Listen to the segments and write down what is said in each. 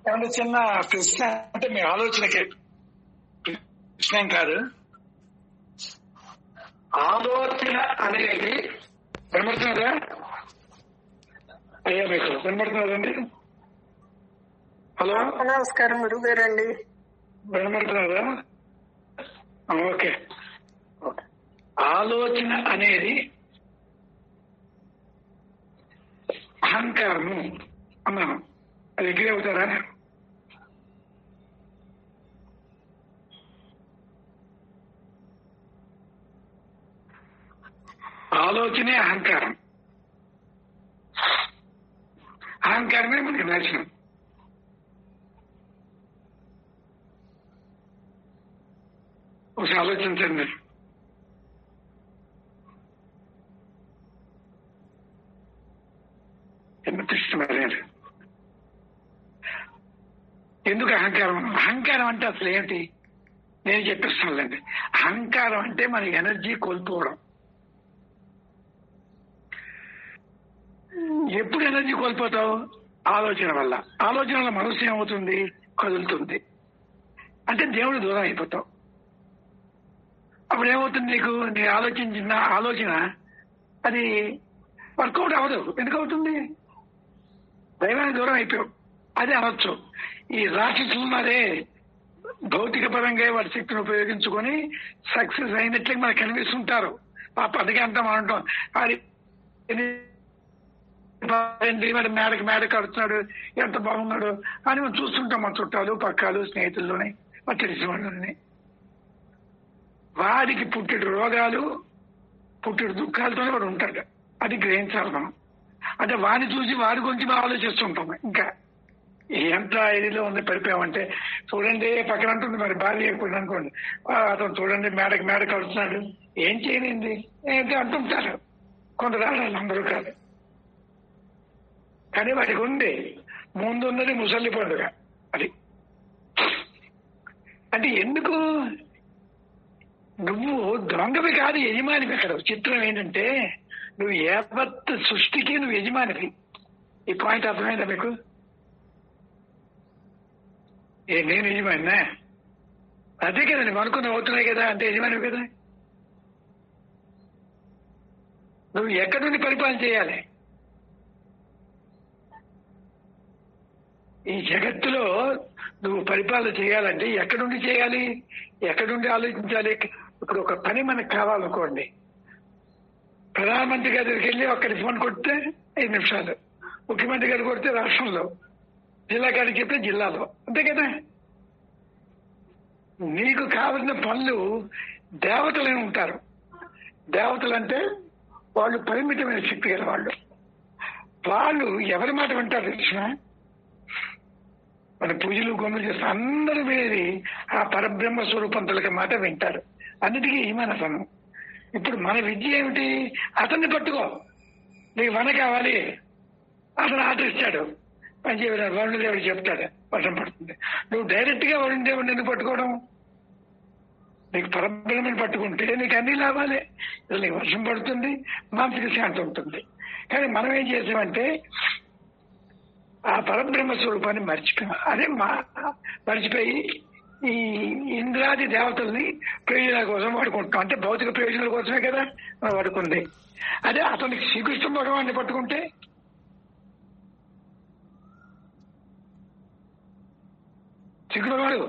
ఏమంటే చిన్న ప్రశ్న, అంటే మీ ఆలోచనకి ప్రశ్న కాదు. ఆలోచన అనేది వినబడుతున్నదా అయ్యా? మీకు వినబడుతున్నదండి? హలో, నమస్కారం గురువు గారు అండి. వినబడుతున్నదా? ఓకే. ఆలోచన అనేది అహంకారము అన్నాను. అది ఎగ్రీ అవుతారా? ఆలోచనే అహంకారం. అహంకారమే మనకి నాశనం. ఒకసారి ఆలోచించండి. ఎంత ఇష్టమయ్యారు. ఎందుకు అహంకారం? అహంకారం అంటే అసలు ఏమిటి నేను చెప్పిస్తానులేండి. అహంకారం అంటే మన ఎనర్జీ కోల్పోవడం. ఎప్పుడు ఎనర్జీ కోల్పోతావు? ఆలోచన వల్ల. ఆలోచన వల్ల మనసు ఏమవుతుంది? కదులుతుంది. అంటే దేవుడు దూరం అయిపోతావు. అప్పుడు ఏమవుతుంది నీకు? నీ ఆలోచించిన ఆలోచన అది వర్కౌట్ అవ్వదు. ఎందుకు అవుతుంది? దైవానికి దూరం అయిపోయావు. అది అనొచ్చు. ఈ రాక్షసులు ఉన్నారే, భౌతిక పరంగా వాడి శక్తిని ఉపయోగించుకొని సక్సెస్ అయినట్లే మనకు కనిపిస్తుంటారు. పాప అందుకే అంతా మనం ఉంటాం, వాడి మేడ కడుతున్నాడు, ఎంత బాగున్నాడు అని మనం చూస్తుంటాం. మన చుట్టాలు పక్కాలు స్నేహితుల్లోనే మన తెలిసిన వాళ్ళని. వాడికి పుట్టిన రోగాలు పుట్టిన దుఃఖాలతోనే వాడు ఉంటాడు. అది గ్రహించాలి మనం. అంటే వాడిని చూసి వాడి గురించి మనం ఆలోచిస్తుంటాం. ఇంకా ఎంత ఇదిలో ఉంది పడిపోయామంటే చూడండి, పక్కన అంటుంది మరి భార్య అయిపోయింది అనుకోండి, అతను చూడండి మేడ కడుతున్నాడు, ఏం చేయనింది ఏంటి అంటుంటారు కొందరు ఆడాలి, అందరూ కాదు. కానీ వాడికి ఉంది, ముందున్నది ముసలి పండుగ. అది అంటే ఎందుకు? నువ్వు దొంగవి కాదు, యజమానివి. అక్కడ చిత్రం ఏంటంటే నువ్వు యావత్ సృష్టికి నువ్వు యజమానివి. ఈ పాయింట్ అర్థమైందా మీకు? నేను యజమానినా? అదే కదా నువ్వు అనుకున్న అవుతున్నాయి కదా, అంటే యజమానివి కదా. నువ్వు ఎక్కడి నుండి పరిపాలన చేయాలి? ఈ జగత్తులో నువ్వు పరిపాలన చేయాలంటే ఎక్కడి నుండి చేయాలి? ఎక్కడి నుండి ఆలోచించాలి? ఇప్పుడు ఒక పని మనకు కావాలనుకోండి, ప్రధానమంత్రి గారి దగ్గరికి వెళ్ళి ఒక్కడి ఫోన్ కొడితే 5 నిమిషాలు, ముఖ్యమంత్రి గారు కొడితే రాష్ట్రంలో, జిల్లా గారికి చెప్తే జిల్లాలో, అంతే కదా. నీకు కావలసిన పనులు దేవతలే ఉంటారు. దేవతలు అంటే వాళ్ళు పరిమితమైన శక్తి గల వాళ్ళు. వాళ్ళు ఎవరి మాట వింటారు తెలిసిన? మన పూజలు గొమ్మలు చేస్తే అందరూ వేరి ఆ పరబ్రహ్మ స్వరూపంతులకి మాట వింటారు. అన్నిటికీ ఈమానసనం. ఇప్పుడు మన విద్య ఏమిటి? అతన్ని పట్టుకో, నీకు వన కావాలి, అతను ఆర్డర్ ఇస్తాడు, పనిచేయ వరుణదేవుడు చెప్తాడు, వర్షం పడుతుంది. నువ్వు డైరెక్ట్ గా వరుణదేవుడిని ఎందుకు పట్టుకోవడం? నీకు పరబ్రహ్మని పట్టుకుంటే నీకు అన్ని లాభాలే. అసలు నీకు వర్షం పడుతుంది, మానసిక శాంతి ఉంటుంది. కానీ మనం ఏం చేసామంటే ఆ పరబ్రహ్మ స్వరూపాన్ని మర్చిపోయాం. అదే మర్చిపోయి ఈ ఇంద్రాది దేవతల్ని ప్రయోజనాల కోసం వాడుకుంటాం. అంటే భౌతిక ప్రయోజనాల కోసమే కదా మనం వాడుకుంది. అదే అతనికి శ్రీకృష్ణ భగవాన్ని పట్టుకుంటే శ్రీకృష్ణుడు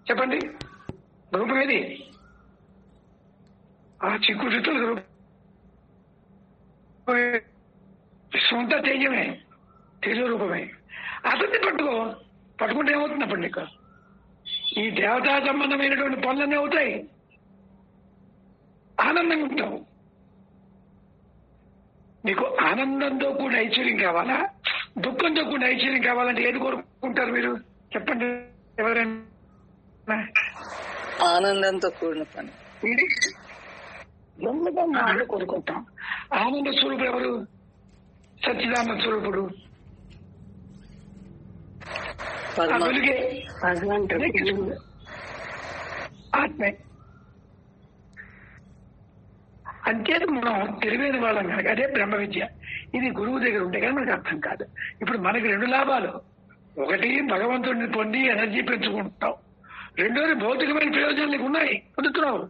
చెప్పండి రూపం ఏది? ఆ శ్రీకృష్ణుడు సొంత తేజమే, తేజ రూపమే. అతన్ని పట్టుకుంటే ఏమవుతుంది అప్పుడు నీకు? ఈ దేవతా సంబంధమైనటువంటి పనులన్నీ అవుతాయి, ఆనందంగా ఉంటావు. నీకు ఆనందంతో కూడిన ఐశ్వర్యం కావాలా, దుఃఖంతో కూడిన ఐశ్వర్యం కావాలంటే ఏది కోరుకుంటారు మీరు? చెప్పండి ఎవరైనా. ఆనందంతో కూడిన పని కోరుకుంటాం. ఆనంద స్వరూపుడు ఎవరు? సచ్చిదానంద స్వరూపుడు. వెలుగే ఆత్మే. అంచేత మనం తెలివైన వాళ్ళం కనుక అదే బ్రహ్మ విద్య. ఇది గురువు దగ్గర ఉంటే కానీ మనకు అర్థం కాదు. ఇప్పుడు మనకి 2 లాభాలు. ఒకటి, భగవంతుడిని పొంది ఎనర్జీ పెంచుకుంటాం. రెండోది, భౌతికమైన ప్రయోజనాలు నీకు ఉన్నాయి, పొందుతున్నావు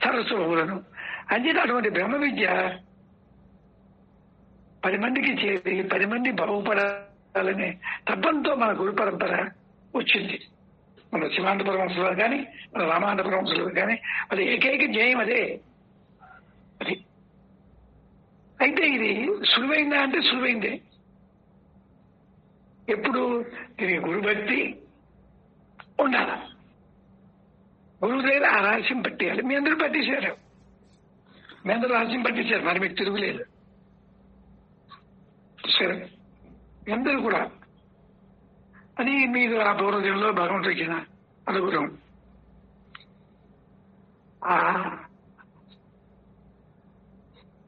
సర్వస్వములను. అంచేత అటువంటి బ్రహ్మ విద్య 10 మందికి చేరి 10 మంది బాగుపడాలనే తత్వంతో మన గురు పరంపర వచ్చింది. మన శివానంద పరమహంసులు కానీ, మన రామానంద పరమహంసులు కానీ, అది ఏకైక ధ్యేయం అదే. అది అయితే ఇది సులువైందా అంటే సులువైందే. ఎప్పుడు దీనికి గురుభక్తి ఉండాల. గురువు దగ్గర ఆ రహస్యం పట్టేయాలి. మీ అందరూ పట్టేశారు, మీ అందరూ రహస్యం పట్టేశారు, మరి మీకు తిరుగులేదు. సరే, అందరూ కూడా అది మీకు ఆ పూర్వజంలో భగవంతుడు ఇచ్చిన అనుగ్రహం.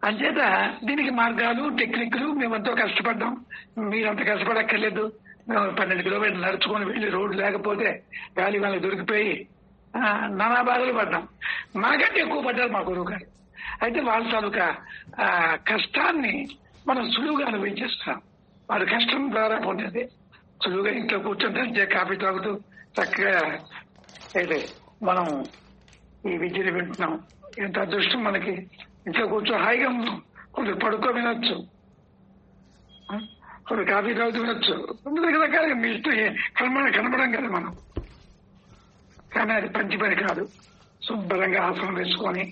అంచేత దీనికి మార్గాలు, టెక్నిక్లు మేమంతా కష్టపడ్డాం. మీరంత కష్టపడక్కర్లేదు. మేము 12 కిలోమీటర్లు నడుచుకొని వెళ్ళి రోడ్డు లేకపోతే గాలి వాళ్ళకి దొరికిపోయి నానా బాధలు పడ్డాం. మాకంటే ఎక్కువ పడ్డారు మా గురువు గారు. అయితే వాళ్ళ తాలూకా కష్టాన్ని మనం సులువుగా అనుభవించేస్తున్నాం. వారి కష్టం ద్వారా పొందేది సులువుగా ఇంట్లో కూర్చొని కాఫీ తాగుతూ చక్కగా అయితే మనం ఈ విద్యను వింటున్నాం. ఎంత అదృష్టం మనకి. ఇంట్లో కూర్చో హాయిగా ఉన్నాం. కొందరు పడుకో వినొచ్చు, కొందరు కాఫీ తాగుతూ వినొచ్చు. రకరకాలుగా మీ ఇష్టం కనబడం కదా మనం. కానీ అది పంచి పని కాదు. శుభ్రంగా ఆసనం వేసుకొని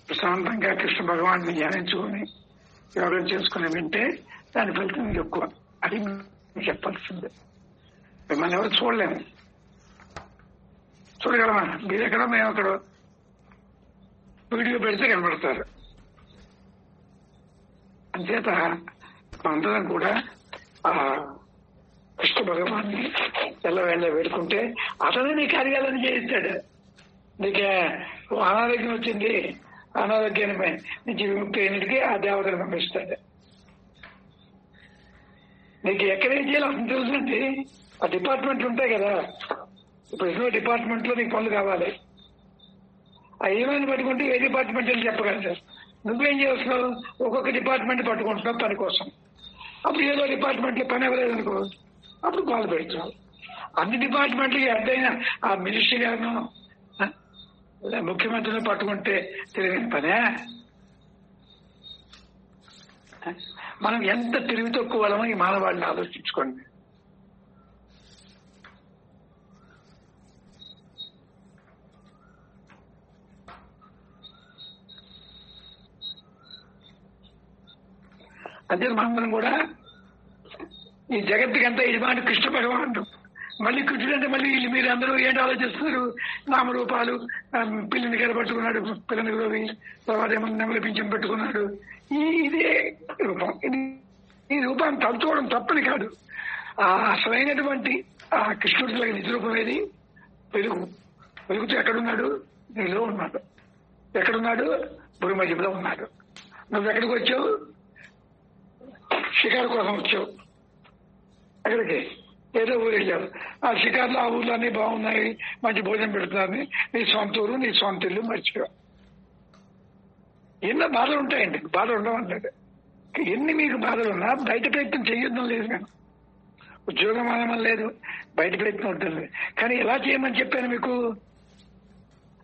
ప్రశాంతంగా కృష్ణ భగవాన్ని ధ్యానించుకొని యోగం చేసుకుని వింటే దాని ఫలితం ఎక్కువ. అది చెప్పాల్సిందే. మిమ్మల్ని ఎవరు చూడలేము. చూడగలమా? మీరెక్కడో మేము అక్కడో వీడియో పెడితే కనబడతారు. అంచేత అందరం కూడా ఆ కృష్ణ భగవాన్ని వెళ్ళ వేడుకుంటే అతనే నీ కార్యాలను చేయిస్తాడు. నీకే అనారోగ్యం వచ్చింది, అనారోగ్యాన్ని నుంచి విముక్తి అయినటికి ఆ దేవతను పంపిస్తాడు. నీకు ఎక్కడేం చేయాలో అతను తెలుసుంటే ఆ డిపార్ట్మెంట్లు ఉంటాయి కదా. ఇప్పుడు ఎన్నో డిపార్ట్మెంట్ లో నీకు పనులు కావాలి. ఆ ఏమైనా పట్టుకుంటే ఏ డిపార్ట్మెంట్ అని చెప్పగలరు. నువ్వేం చేస్తున్నావు? ఒక్కొక్క డిపార్ట్మెంట్ పట్టుకుంటున్నావు పని కోసం. అప్పుడు ఏదో డిపార్ట్మెంట్ లో పని అవ్వలేదు అనుకో, అప్పుడు కాల్ పెడుతున్నావు. అన్ని డిపార్ట్మెంట్లకి అడ్డైనా ఆ మినిస్ట్రీ గాను ముఖ్యమంత్రిని పట్టుకుంటే తెలియని పనే. మనం ఎంత తెలివి తక్కువ వాళ్ళమో ఈ మానవాళ్ళని ఆలోచించుకోండి. అదే మనందరం కూడా ఈ జగత్తుకంతా యజమాని కృష్ణ భగవానుడు. మళ్ళీ కృష్ణుడు అంటే మళ్ళీ మీరు అందరూ ఏంటి ఆలోచిస్తున్నారు? నామరూపాలు, పిల్లని కనబట్టుకున్నాడు, పిల్లని గురవి, తర్వాత ఏమన్నా నెమలి పింఛం పెట్టుకున్నాడు. ఇదే రూపం. ఈ రూపాన్ని తలుచుకోవడం తప్పని కాదు. ఆ అసలైనటువంటి ఆ కృష్ణుడి నిజ రూపం ఏది? వెలుగు. వెలుగుతో ఎక్కడున్నాడు? నీలో ఉన్నాడు. ఎక్కడున్నాడు? భూమధ్యంలో ఉన్నాడు. నువ్వు ఎక్కడికి వచ్చావు? షికారు కోసం వచ్చావు. ఎక్కడికి? ఏదో ఊరు వెళ్ళావు. ఆ షికారులో ఆ ఊర్లో అన్ని బాగున్నాయి, మంచి భోజనం పెడుతున్నారని నీ సొంత ఊరు, నీ సొంత ఇల్లు మర్చిపోయావు. ఎన్నో బాధలు ఉంటాయండి. బాధలు ఉండవంటాడు. ఎన్ని మీకు బాధలు ఉన్నా బయట ప్రయత్నం చేయొద్దాం లేదు. కానీ ఉద్యోగం అనమని లేదు, బయట ప్రయత్నం ఉంటుంది. కానీ ఎలా చేయమని చెప్పాను మీకు?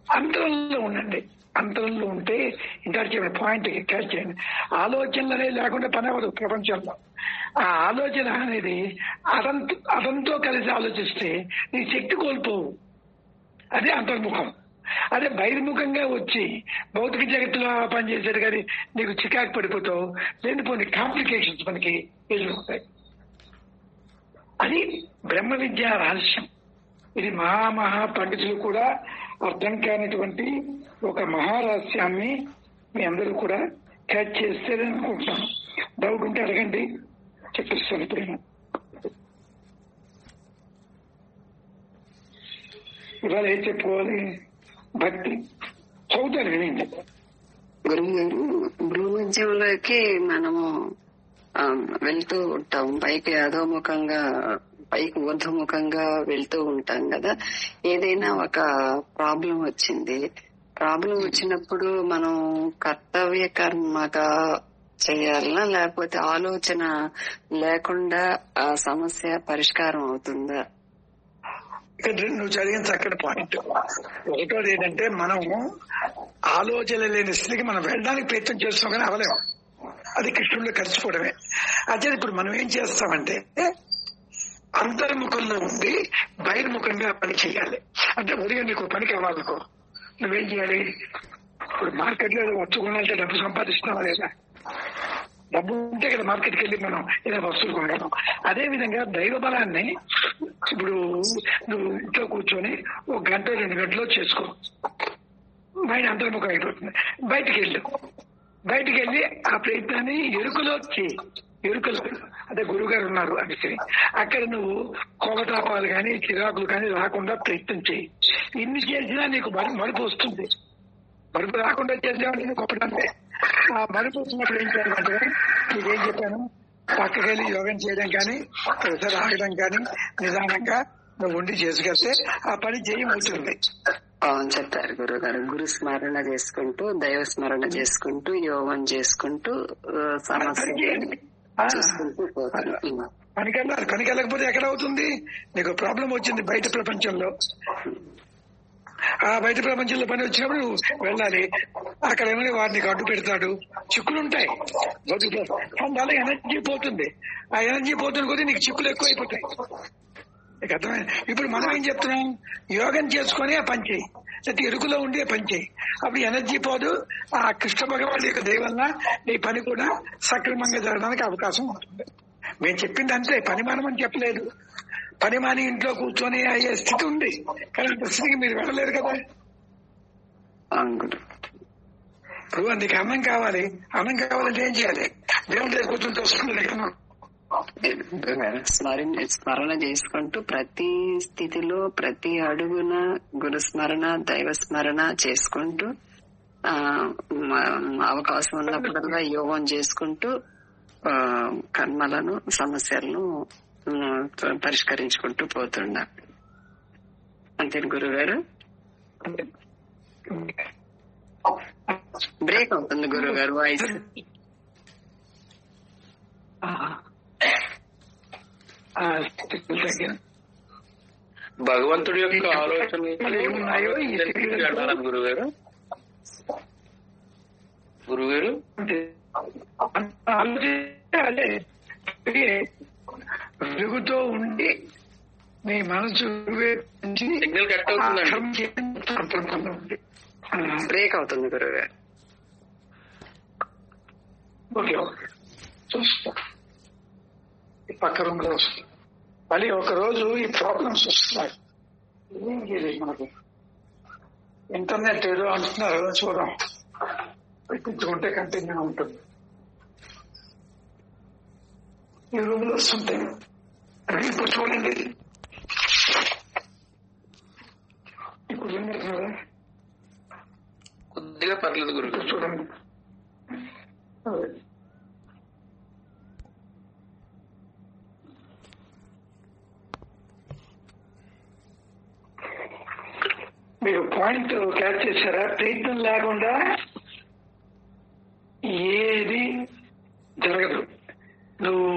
అంతరంలో ఉండండి. అంతరంలో ఉంటే ఇంకా చెప్పిన పాయింట్ క్యాచ్ చేయండి. ఆలోచనలు అనేది లేకుండా పని అవ్వదు ప్రపంచంలో. ఆ ఆలోచన అనేది అతనితో కలిసి ఆలోచిస్తే నీ శక్తి కోల్పోవు. అదే అంతర్ముఖం. అదే బహిర్ముఖంగా వచ్చి భౌతిక జగత్తులో పనిచేసేది కానీ నీకు చికాకు పడిపోతావు. లేనిపోని కాంప్లికేషన్స్ మనకి ఎదురవుతాయి. అది బ్రహ్మ విద్యా రహస్యం. ఇది మహా పండితులు కూడా అర్థం కానిటువంటి ఒక మహారహస్యాన్ని మీ అందరూ కూడా క్యాచ్ చేస్తారని అనుకుంటున్నాను. డౌట్ ఉంటే అడగండి, చెప్పిస్తాను. ఇప్పుడైనా ఇవాళ ఏం చెప్పుకోవాలి? భక్తి చదువుతారు వినండి. గురువు గారు, భూమధ్యంలోకి మనము వెళ్తూ ఉంటాం. పైకి అధోముఖంగా, పైకి ఊర్ధముఖంగా వెళ్తూ ఉంటాం కదా. ఏదైనా ఒక ప్రాబ్లం వచ్చింది, ప్రాబ్లం వచ్చినప్పుడు మనం కర్తవ్య కర్మగా చేయాలనా, లేకపోతే ఆలోచన లేకుండా ఆ సమస్య పరిష్కారం అవుతుందా? ఇక్కడ నువ్వు చదివిన చక్కటి పాయింట్. ఒకటోది ఏంటంటే, మనం ఆలోచన లేని స్థితికి మనం వెళ్ళడానికి ప్రయత్నం చేస్తాం కానీ అవలేము. అది కృష్ణుడిలో కలిసిపోవడమే. అదే ఇప్పుడు మనం ఏం చేస్తామంటే అంతర్ముఖంలో ఉండి బహిర్ముఖంగా పని చేయాలి. అంటే ఉదయం నీకు పని కావాలనుకో, నువ్వేం చేయాలి? ఇప్పుడు మార్కెట్ లో వస్తువు కొనాలంటే డబ్బు సంపాదిస్తున్నావా లేదా? డబ్బు ఉంటే కదా మార్కెట్కి వెళ్ళి మనం ఏదైనా వస్తువులు కొనగలం. అదే విధంగా దైవ బలాన్ని ఇప్పుడు నువ్వు ఇంట్లో కూర్చొని 1 గంట 2 గంటలో చేసుకో, మైండ్ అంతర్ముఖం అయిపోతుంది. బయటికి వెళ్ళి ఆ ప్రయత్నాన్ని ఎరుకలో చేయి. ఎరుకలు అదే గురుగారు ఉన్నారు అనేసి అక్కడ నువ్వు కోపతాపాలు కానీ చిరాకులు కానీ రాకుండా ప్రయత్నం చేయి. ఇన్ని చేసినా నీకు మరుపు వస్తుంది. మరుపు రాకుండా చేసామంటే నువ్వు గొప్పదంటే ఆ మరుపు వచ్చినప్పుడు ఏం చేయాలంటే, నీకేం చెప్పాను, పక్కకెళ్ళి యోగం చేయడం కానీ ఒకసారి ఆగడం కానీ నిదానంగా నువ్వు ఉండి చేసుకెళ్తే ఆ పని చేయమవుతుంది. చెప్తారు గురుగారు. గురు స్మరణ చేసుకుంటూ, దైవ స్మరణ చేసుకుంటూ, యోగం చేసుకుంటూ పనికి వెళ్ళకపోతే ఎక్కడ అవుతుంది? నీకు ప్రాబ్లం వచ్చింది బయట ప్రపంచంలో. ఆ బయట ప్రపంచంలో పని వచ్చినప్పుడు నువ్వు వెళ్ళాలి. అక్కడ ఏమైనా వాడిని అడ్డు పెడతాడు, చిక్కులు ఉంటాయి. దానివల్ల ఎనర్జీ పోతుంది. ఆ ఎనర్జీ పోతున్న కొద్దీ నీకు చిక్కులు ఎక్కువ అయిపోతాయి. నీకు అర్థమైంది? ఇప్పుడు మనం ఏం చెప్తున్నాం? యోగం చేసుకొని ఆ పని చేయి, లేకపోతే ఎరుకులో ఉండి పని చేయి. అప్పుడు ఎనర్జీ పోదు. ఆ కృష్ణ భగవాన్ యొక్క దయ వల్ల నీ పని కూడా సక్రమంగా జరగడానికి అవకాశం ఉంటుంది. మేము చెప్పింది అంతే, పని మానమని చెప్పలేదు. పని మాని ఇంట్లో కూర్చొని అయ్యే స్థితి ఉంది, కానీ అంత స్థితికి మీరు వెళ్ళలేరు కదా. ఇప్పుడు నీకు అన్నం కావాలంటే ఏం చేయాలి? దేవుడి దగ్గర కూర్చొని వస్తుంది కదా. స్మరణ చేసుకుంటూ ప్రతి స్థితిలో ప్రతి అడుగున గురు స్మరణ దైవ స్మరణ చేసుకుంటూ అవకాశం ఉన్నప్పుడల్లా యోగం చేసుకుంటూ కర్మలను సమస్యలను పరిష్కరించుకుంటూ పోతుండ. అంతే గురుగారు. బ్రేక్ అవుతుంది గురుగారు వాయిస్. భగవంతుడి యొక్క ఆలోచన గురుగారు అదే వెలుగుతో ఉండి నీ మనసు సిగ్నల్ కట్ అవుతుందండి. బ్రేక్ అవుతుంది గురుగారు. ఓకే చూస్తా. పక్క రూమ్ లో వస్తుంది. మళ్ళీ ఒక రోజు ఈ ప్రాబ్లమ్స్ వస్తున్నాయి. ఏం చేయలేదు మనకు. ఇంటర్నెట్ ఏదో అంటున్నారు, చూద్దాం. పెట్టించుకుంటే కంటిన్యూ ఉంటుంది. ఈ రూమ్ లో వస్తుంటాయి. ఇప్పుడు చూడండి, ఇప్పుడు వింటున్నారా? కొద్దిగా పర్లేదు గురు. చూడండి, మీరు పాయింట్ క్యాచ్ చేశారా? ప్రయత్నం లేకుండా ఏది జరగదు. నువ్వు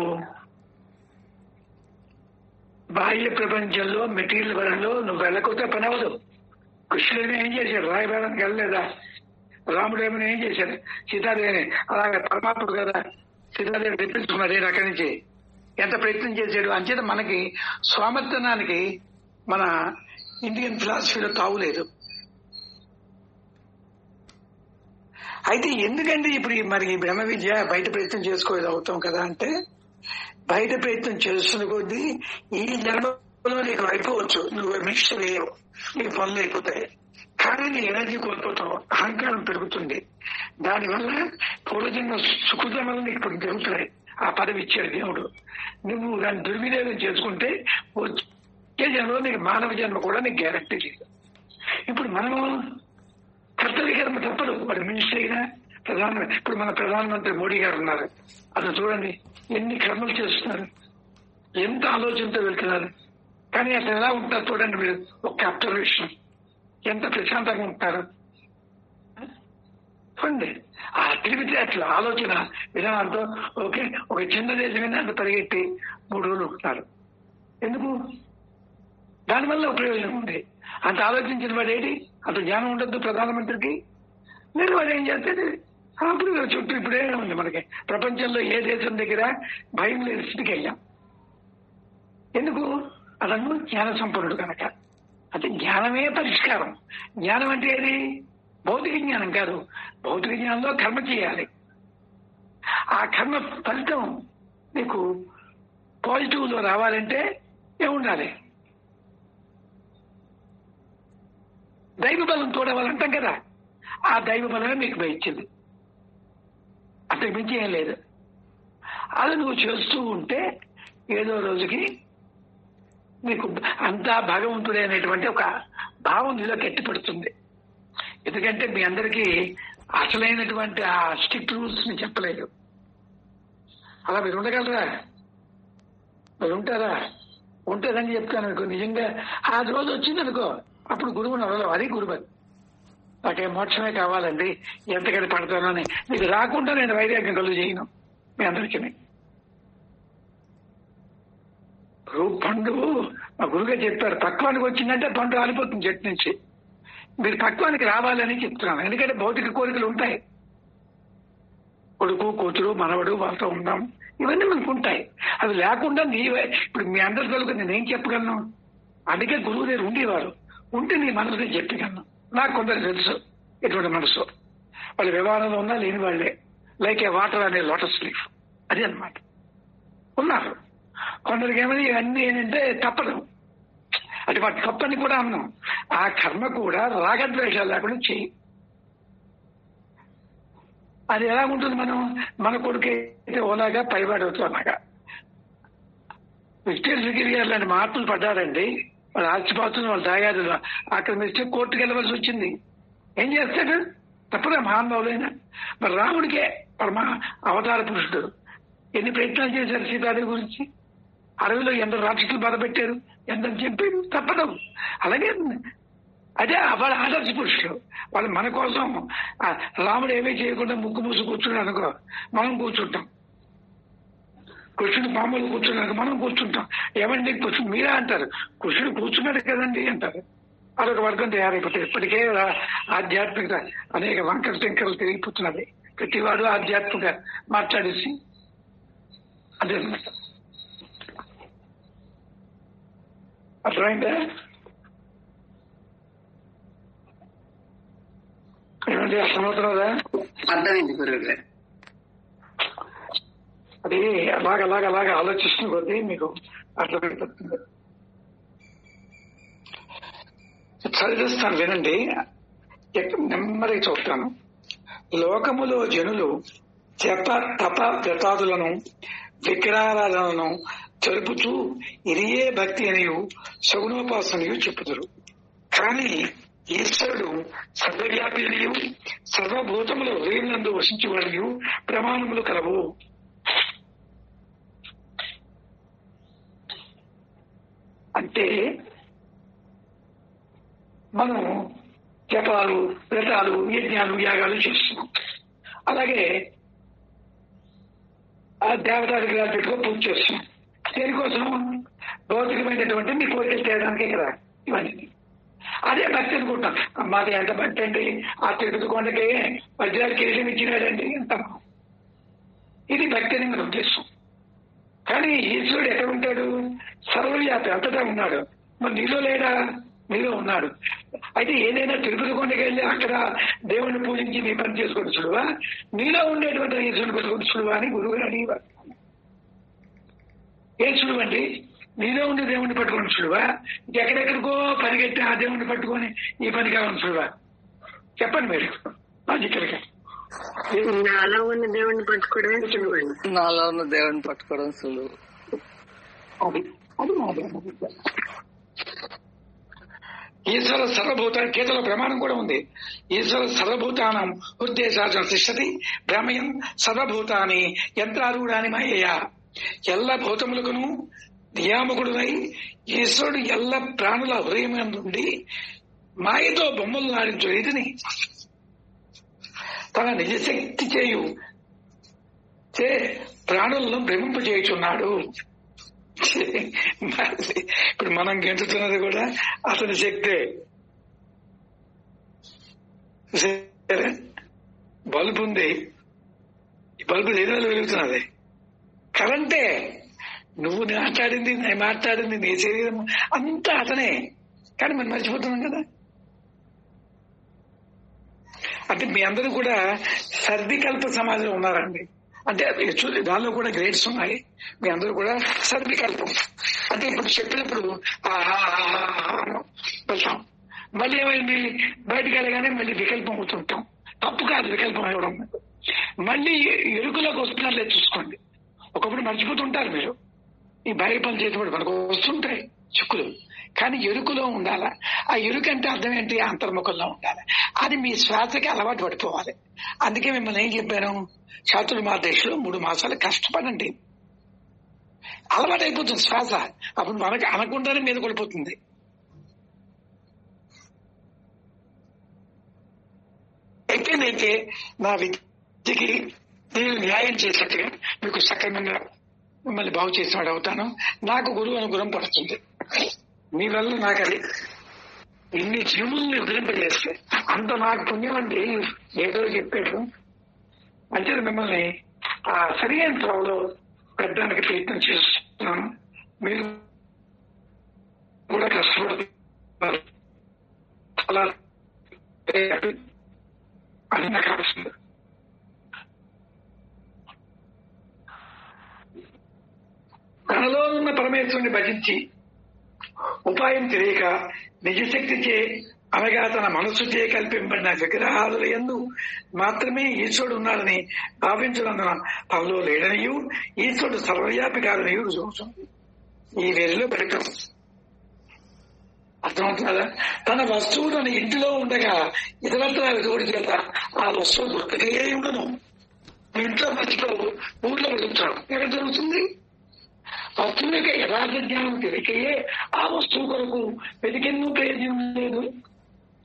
బాహ్య ప్రపంచంలో మెటీరియల్ వరంలో నువ్వు వెళ్ళకపోతే పని అవ్వదు. కృష్ణుడు ఏం చేశాడు? రాయబారానికి వెళ్ళలేదా? రాముడు ఏమైనా ఏం చేశాడు? సీతాదేవిని అలాగే పరమాత్ముడు కదా సీతాదేవి తెప్పించుకున్నాడు అక్కడి నుంచి. ఎంత ప్రయత్నం చేశాడు? అంచేత మనకి స్వామర్థనానికి మన ఇండియన్ ఫిలాసఫీలో తావులేదు. అయితే ఎందుకంటే ఇప్పుడు మరి ఈ బ్రహ్మ విద్య బయట ప్రయత్నం చేసుకోవాలి అవుతాం కదా అంటే, బయట ప్రయత్నం చేస్తున్న కొద్దీ ఈ జన్మలో నీకు అయిపోవచ్చు, నువ్వు మినిస్టర్ వేయవు, నీకు పనులు అయిపోతాయి. కానీ నీ ఎనర్జీ కోల్పోతావు, అహంకారం పెరుగుతుంది. దానివల్ల పూర్వజన్మ సుకృతం వల్ల నీకు ఇప్పుడు జరుగుతున్నాయి. ఆ పదవి ఇచ్చాడు దేవుడు. నువ్వు దాన్ని దుర్వినియోగం చేసుకుంటే వచ్చే జన్మలో నీకు మానవ జన్మ కూడా నీకు గ్యారంటీ లేదు. ఇప్పుడు మనము కర్తవ్య కర్మ తప్పదు. వాడు మినిస్టర్ అయినా ప్రధానమంత్రి, ఇప్పుడు మన ప్రధానమంత్రి మోడీ గారు ఉన్నారు, అతను చూడండి ఎన్ని కర్మలు చేస్తున్నారు, ఎంత ఆలోచనతో వెళ్తున్నారు. కానీ అతను ఎలా ఉంటారు చూడండి మీరు, ఒక్క అబ్జర్వేషన్, ఎంత ప్రశాంతంగా ఉంటారు. చూడండి, ఆ తిరిగితే అట్లా ఆలోచన విధానంతో ఓకే, ఒక చిన్న దేశమైనా అంత పరిగెట్టి 3 రోజులు ఉంటారు. ఎందుకు? దానివల్ల ప్రయోజనం ఉంది. అంత ఆలోచించిన వాడు ఏంటి? అంత జ్ఞానం ఉండద్దు ప్రధానమంత్రికి? మీరు వాడు ఏం చేస్తే అప్పుడు చుట్టూ ఇప్పుడే ఉంది మనకి. ప్రపంచంలో ఏ దేశం దగ్గర భయం లేని స్థితికి వెళ్ళాం. ఎందుకు? అతను జ్ఞాన సంపన్నుడు కనుక. అంటే జ్ఞానమే పరిష్కారం. జ్ఞానం అంటే ఏది? భౌతిక జ్ఞానం కాదు. భౌతిక జ్ఞానంలో కర్మ చేయాలి. ఆ కర్మ ఫలితం నీకు పాజిటివ్ లో రావాలంటే ఏముండాలి? దైవ బలం తోడవాలంటాం కదా, ఆ దైవ బలమే మీకు ఇచ్చింది. అంతకు మించి ఏం లేదు. అది నువ్వు చేస్తూ ఉంటే ఏదో రోజుకి నీకు అంతా భగవంతుడే అనేటువంటి ఒక భావం నీలో గట్టిపడుతుంది. ఎందుకంటే మీ అందరికీ అసలైనటువంటి ఆ స్ట్రిక్ట్ రూల్స్ ని చెప్పలేదు. అలా మీరు ఉండగలరా? మీరు ఉంటారా? ఉంటుందని చెప్తాను అనుకో. నిజంగా ఆ రోజు వచ్చిందనుకో, అప్పుడు గురువుని అడగలేవు. అది గురువు. నాకే మోక్షమే కావాలండి, ఎంతకని పడతానని నీకు రాకుండా నేను వైరాగ్యం కలుగు చేయను మీ అందరికీ. పండు మా గురువుగా చెప్పారు, పక్వానికి వచ్చిందంటే పండు రాలిపోతుంది చెట్టు నుంచి. మీరు పక్వానికి రావాలని చెప్తున్నాను. ఎందుకంటే భౌతిక కోరికలు ఉంటాయి. కొడుకు, కూతురు, మనవడు, వాళ్ళతో ఉందాం, ఇవన్నీ మనకు ఉంటాయి. అది లేకుండా ఇప్పుడు మీ అందరి కలుగు నేనేం చెప్పగలను? అందుకే గురువు దగ్గర ఉండేవారు. ఉంటే నీ మనసుని చెప్పగలను. నాకు కొందరు తెలుసు ఎటువంటి మనసు. వాళ్ళు వ్యవహారంలో ఉన్నా లేని వాళ్ళే. లైక్ ఏ వాటర్ అనే లోటస్ లీఫ్, అది అన్నమాట. ఉన్నారు. కొందరికి ఏమని ఇవన్నీ ఏంటంటే తప్పదు. అది వాటి తప్పని కూడా అన్నాం. ఆ కర్మ కూడా రాగద్వేషాలు లేకుండా చెయ్యి. అది ఎలా ఉంటుంది? మన కొడుకు అయితే ఓలాగా పైవాడు అవుతూ అలాగా. విక్టేరియర్ గారు లాంటి మార్పులు పడ్డారండి. వాళ్ళు ఆస్తిపాస్తులు వాళ్ళు తాగారు, ఆక్రమిస్తే కోర్టుకు వెళ్ళవలసి వచ్చింది. ఏం చేస్తాడు? తప్పదా మహానుభావులైనా? మరి రాముడికే పరమ అవతార పురుషుడు ఎన్ని ప్రయత్నాలు చేశారు సీతాదేవి గురించి. అడవిలో ఎందరు రాక్షసులు బాధ పెట్టారు, ఎందరు చెప్పి తప్పదు. అలాగే అదే వాళ్ళ ఆదర్శ పురుషులు. వాళ్ళు మన కోసం రాముడు ఏమీ చేయకుండా ముగ్గు మూసి కూర్చున్నాడు అనుకో, మనం కూర్చుంటాం. కృష్ణుడు మామూలు కూర్చున్నాడు, మనం కూర్చుంటాం. ఏమండి కృష్ణుడు మీరే అంటారు, కృష్ణుడు కూర్చున్నాడు కదండి అంటారు. అదొక వర్గం తయారైపోతుంది. ఇప్పటికే ఆధ్యాత్మిక అనేక వంకర టెంకరలు తిరిగిపోతున్నది. ప్రతివాడు ఆధ్యాత్మిక మాట్లాడేసి అదే అనమాట. అర్థమైందా? ఏమండి అర్థమవుతున్నదా? అర్థమైంది గురువు గారు. అది అలాగ ఆలోచిస్తున్న కొద్దీ మీకు అర్థమైపోతుంది. చదివిస్తాను వినండి, నెమ్మదిగా చూస్తాను. లోకములో జనులు జప తప వ్రతాదులను విగ్రహాలను జరుపుతూ ఇరియే భక్తి అనియు సగుణోపాసనయు చెప్పుదురు. కానీ ఈశ్వరుడు సర్వవ్యాపి అనియు సర్వభూతముల హృదయములందు వసించువాడియు ప్రమాణములు కలవు. అంటే మనం జపాలు, వ్రతాలు, యజ్ఞాలు, యాగాలు చేస్తున్నాం. అలాగే ఆ దేవతా విగ్రహాలు పెట్టుకొని పూజ చేస్తున్నాం. దేనికోసం? భౌతికమైనటువంటి మీ కోరికలు చేయడానికే కదా ఇవన్నీ. అదే భక్తి అనుకుంటాం. మాది ఎంత భక్తి అండి, ఆ తిరుపతి కొండకి వజ్రాలు కిరీటం ఇచ్చినాడండి అంటాం. ఇది భక్తి అని మన ఉద్దేశం. కానీ ఈశ్వరుడు ఎక్కడ ఉంటాడు? సర్వవ్యాపి, అంతటా ఉన్నాడు. మరి నీలో లేడా? నీలో ఉన్నాడు. అయితే ఏదైనా తిరుపతి కొండకి వెళ్ళి అక్కడ దేవుణ్ణి పూజించి నీ పని చేసుకుని చూడువా, నీలో ఉండేటువంటి ఈశ్వరుని పెట్టుకుని చూడువా అని గురువు గారు అడిగేవారు. ఏం చూడవండి? నీలో ఉండే దేవుణ్ణి పట్టుకొని చూడువా, ఎక్కడెక్కడికో పరిగెట్టి ఆ దేవుణ్ణి పట్టుకొని ఈ పని కావాలని చూడువా? చెప్పండి మీరు లాజికల్ గా. నాలో ఉన్న దేవుణ్ణి పట్టుకోవడమే సులువు. నాలో ఉన్న దేవుణ్ణి పట్టుకోవడం సులువు. అది ఈశ్వర సర్వభూతాన్ని గీతలో ప్రమాణం కూడా ఉంది. ఈశ్వర సర్వభూతానం ఉద్దేశాచన శిష్యతి బ్రహ్మయం సర్వభూతాన్ని యంత్రారూఢాని మాయ. ఎల్ల భూతములకును నియామకుడునై ఈశ్వరుడు ఎల్ల ప్రాణుల హృదయం నుండి మాయతో బొమ్మలు నాడించు రీతిని తన నిజశక్తి చే ప్రాణులను భ్రమింపజేయుచున్నాడు. ఇప్పుడు మనం గెంతుతున్నది కూడా అతని శక్తే. బల్బు ఉంది, ఈ బల్బు ఏదో వెలుగుతున్నది, కరెంటే. నువ్వు మాట్లాడింది, నేను మాట్లాడింది, నీ శరీరం అంతా అతనే. కానీ మనం మర్చిపోతున్నాం కదా. అంటే మీ అందరూ కూడా సర్వికల్ప సమాజంలో ఉన్నారండి. అంటే దానిలో కూడా గ్రేడ్స్ ఉన్నాయి. మీ అందరూ కూడా సర్వికల్పం. అంటే ఇప్పుడు చెప్పినప్పుడు వెళ్తాం, మళ్ళీ ఏమైంది, బయటకు వెళ్ళగానే మళ్ళీ వికల్పం అవుతుంటాం. తప్పు కాదు వికల్పం అవ్వడం. మళ్ళీ ఎరుకులోకి వస్తున్నారులే చూసుకోండి. ఒకప్పుడు మర్చిపోతుంటారు మీరు. ఈ బయట పని చేసేప్పుడు మనకు వస్తుంటాయి చిక్కులు, కానీ ఎరుకులో ఉండాలా. ఆ ఎరుకు అంటే అర్థం ఏంటి? అంతర్ముఖంలో ఉండాలి. అది మీ శ్వాసకి అలవాటు పడిపోవాలి. అందుకే మిమ్మల్ని ఏం చెప్పాను, చాతుర్మాదేశ్లో 3 మాసాలు కష్టపడండి. అలవాటు అయిపోతుంది శ్వాస. అప్పుడు మనకి అనకుండానే మీద పడిపోతుంది. అయితేనైతే నా విద్యకి నేను న్యాయం చేసినట్టుగా మీకు సక్రమంగా మిమ్మల్ని బాగు చేసినవాడు అవుతాను. నాకు గురువు అనుగ్రహం పడుతుంది. మీ వల్ల నాకు అది ఇన్ని జీవుల్ని వదిలింపజేస్తే అంత నాకు పుణ్యం అంటే ఏదో చెప్పాడు. అంటే మిమ్మల్ని ఆ సరైన త్రోవలో పెట్టడానికి ప్రయత్నం చేస్తున్నాను. మీరు కూడా కష్టపడుతున్నారు. అలా అది నాకు అవసరం. తనలో ఉన్న పరమేశ్వరుని భజించి ఉపాయం తెలియక నిజశక్తిచే అనగా తన మనస్సుచే కల్పింపడిన విగ్రహాదుల యందు మాత్రమే ఈశ్వరుడు ఉన్నాడని భావించినందున తనలో లేడనియు ఈశ్వరుడు సర్వవ్యాపి కాదనియు రుజువుతుంది. ఈ వేరులో పెట్టడం అర్థమవుతుందా? తన వస్తువు తన ఇంటిలో ఉండగా ఇతరత్ర వెలుగుడి చేత ఆ వస్తువు దొరకదే ఉండను. ఇంట్లో మధ్యలో ఊర్లో వెళుతాడు, ఎక్కడ జరుగుతుంది? వస్తువు యొక్క యథార్థ జ్ఞానం తెలియకయే ఆ వస్తువు కొరకు వెతికెన్నో ప్రయోజనం లేదు.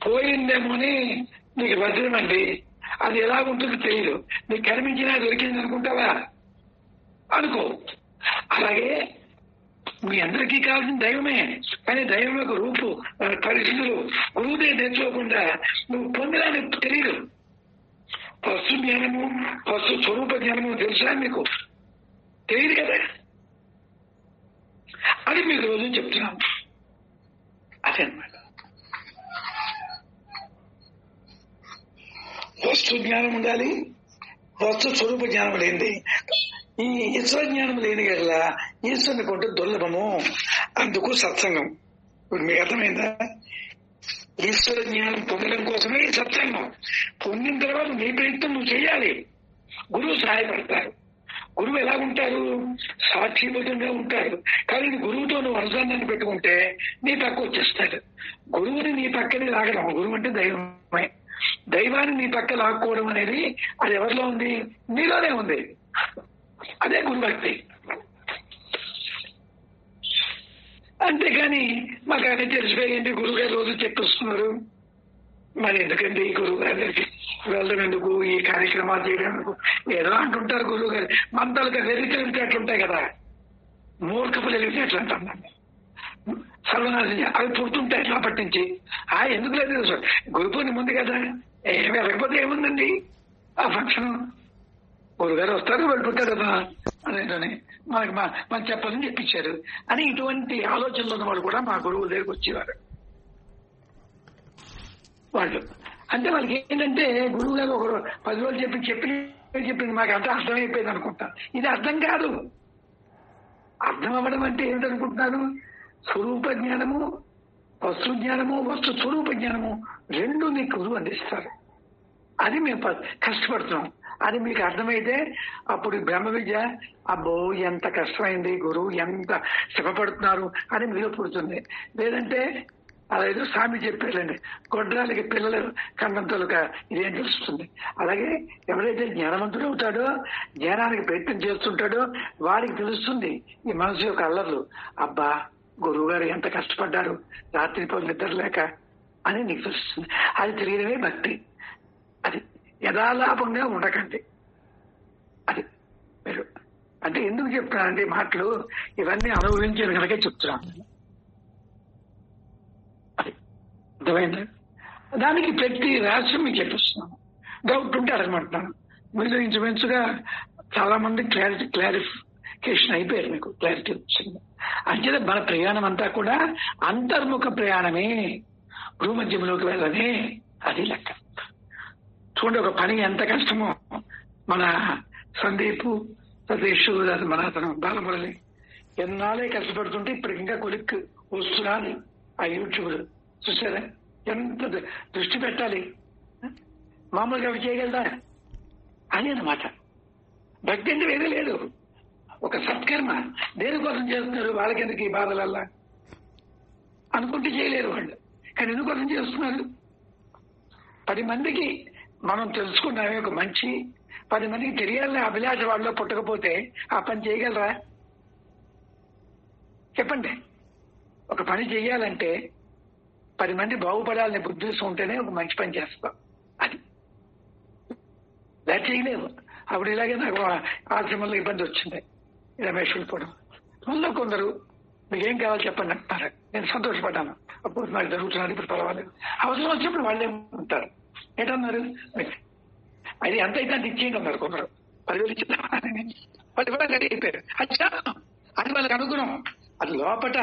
పోయిందేమో అని నీకు భద్రం అండి, అది ఎలాగుంటుందో తెలియదు. నీకు కనిపించినా దొరికింది అనుకుంటావా? అనుకో. అలాగే మీ అందరికీ కావాల్సిన దైవమే, కానీ దైవం యొక్క రూపు పరిస్థితులు గురువుదే తెచ్చుకోకుండా నువ్వు పొందడానికి తెలియదు. వస్తు జ్ఞానము, వస్తు స్వరూప జ్ఞానము తెలుసా మీకు? తెలియదు కదా. అది మీకు రోజు చెప్తున్నాను. అదే అన్నమాట. వస్తు జ్ఞానం ఉండాలి, వస్తు స్వరూప జ్ఞానం లేనిది. ఈ ఈశ్వర జ్ఞానం లేని కదా ఈశ్వరుని కొంటే దుర్లభము. అందుకు సత్సంగం. ఇప్పుడు మీకు అర్థమైందా? ఈశ్వర జ్ఞానం పొందడం కోసమే సత్సంగం. పొందిన తర్వాత నీ ప్రయత్నం నువ్వు చేయాలి. గురువు సహాయపడతారు. గురువు ఎలా ఉంటారు? సాక్షిబద్ధంగా ఉంటారు. కానీ గురువుతో నువ్వు అనుసంధానం పెట్టుకుంటే నీ పక్క వచ్చేస్తాడు. గురువుని నీ పక్కనే లాగడం. గురువు అంటే దైవమే. దైవాన్ని నీ పక్క లాక్కోవడం అనేది అది ఎవరిలో ఉంది? నీలోనే ఉంది. అదే గురుభక్తి. అంతేగాని మాకు అన్నీ తెలిసిపోయింది, గురువు గారు రోజు చెప్పిస్తున్నారు, మరి ఎందుకండి ఈ గురువు గారి దగ్గరికి వెళ్ళడం ఎందుకు, ఈ కార్యక్రమాలు చేయడం ఎందుకు, ఏదో అంటుంటారు గురువు గారు. మంతాలకు వెలితే అట్లుంటాయి కదా, మూర్ఖపు వెలిగితే ఎట్లా అంటాం, సర్వనాశం అవి పుడుతుంటాయి ఎట్లా పట్టించి. ఎందుకు లేదు గురుపూర్ణి ముందు కదా, ఏమి వెళ్ళకపోతే ఏముందండి ఆ ఫంక్షన్. గురుగారు వస్తారు వెళ్ళిపోతారు కదా అనేదని మనకు చెప్పాలని చెప్పించారు అని ఇటువంటి ఆలోచనలు ఉన్న వాళ్ళు కూడా మా గురువుల దగ్గరికి వచ్చేవారు. వాళ్ళు అంటే వాళ్ళకి ఏంటంటే గురువు గారు ఒక 10 రోజులు చెప్పింది మాకు అంతా అర్థమైపోయింది అనుకుంటాను. ఇది అర్థం కాదు. అర్థం అవ్వడం అంటే ఏమిటనుకుంటున్నాను? స్వరూప జ్ఞానము, వస్తు జ్ఞానము, వస్తు స్వరూప జ్ఞానము రెండు మీకు గురువు అందిస్తారు. అది మేము కష్టపడుతున్నాం. అది మీకు అర్థమైతే అప్పుడు బ్రహ్మ విద్య అబ్బో ఎంత కష్టమైంది, గురువు ఎంత శ్రమపడుతున్నారు అని మీలో పుడుతుంది. లేదంటే అదేదో స్వామి చెప్పారండి, గొడ్రాలకి పిల్లలు కన్నంతలుక ఇదేం తెలుస్తుంది. అలాగే ఎవరైతే జ్ఞానవంతుడు అవుతాడో, జ్ఞానానికి ప్రయత్నం చేస్తుంటాడో వాడికి తెలుస్తుంది ఈ మనసు యొక్క అల్లర్లు. అబ్బా గురువు గారు ఎంత కష్టపడ్డారు రాత్రి పౌరులు నిద్ర లేక అని నీకు తెలుస్తుంది. అది తెలియడమే భక్తి. అది యథాలాపంగా ఉండకండి. అది మీరు అంటే ఎందుకు చెప్తున్నానంటే మాటలు ఇవన్నీ అనుభవించిన కనుక చెప్తున్నాను. అది అర్థమైందా? దానికి ప్రతి రహస్యం మీకు చెప్పిస్తున్నాను. డౌట్ ఉంటే అడగమంటున్నాను. మీరు ఇంచుమించుగా చాలా మంది క్లారిఫికేషన్ అయిపోయారు, మీకు క్లారిటీ వచ్చింది. అంటే మన ప్రయాణం అంతా కూడా అంతర్ముఖ ప్రయాణమే, భూమధ్యంలోకి వెళ్ళనే. అది లెక్క. చూడండి, ఒక పని ఎంత కష్టమో. మన సందీప్ సతీష్, మన అతను బాలమురళి ఎన్నాళ్ళే కష్టపడుతుంటే ఇప్పుడు ఇంకా కొలిక్కి వస్తున్నారు ఆ యూట్యూబ్. చూసారా ఎంత దృష్టి పెట్టాలి? మామూలుగా అవి చేయగలరా? అని అన్నమాట. భక్తి అంటే వేరే లేదు, ఒక సత్కర్మ. దేనికోసం చేస్తున్నారు? వాళ్ళకెందుకు ఈ బాధలల్లా అనుకుంటే చేయలేరు వాళ్ళు. కానీ ఎందుకోసం చేస్తున్నారు? 10 మందికి మనం తెలుసుకున్నామే ఒక మంచి 10 మందికి తెలియాలని అభిలాష వాళ్ళలో పుట్టకపోతే ఆ పని చేయగలరా? చెప్పండి. ఒక పని చెయ్యాలంటే 10 మంది బాగుపడాలని బుద్ధి ఉంటేనే ఒక మంచి పని చేస్తాం. అది చేయలేవు. అప్పుడు ఇలాగే నాకు ఆశ్రమంలో ఇబ్బంది వచ్చింది. రమేష్ వెళ్ళిపోవడం వల్ల కొందరు మీకేం కావాలి చెప్పండి అంటారు. నేను సంతోషపడ్డాను. అప్పుడు నాకు జరుగుతున్నది, ఇప్పుడు పర్వాలేదు. అవసరం వచ్చినప్పుడు వాళ్ళే ఉంటారు. ఏంటన్నారు? అది ఎంత అయితే అంత ఇచ్చేయండి అన్నారు కొందరు. 10,000 ఇచ్చిందా? వాళ్ళు కూడా రెడీ అయిపోయారు. అది వాళ్ళకి అనుగుణం. అది లోపట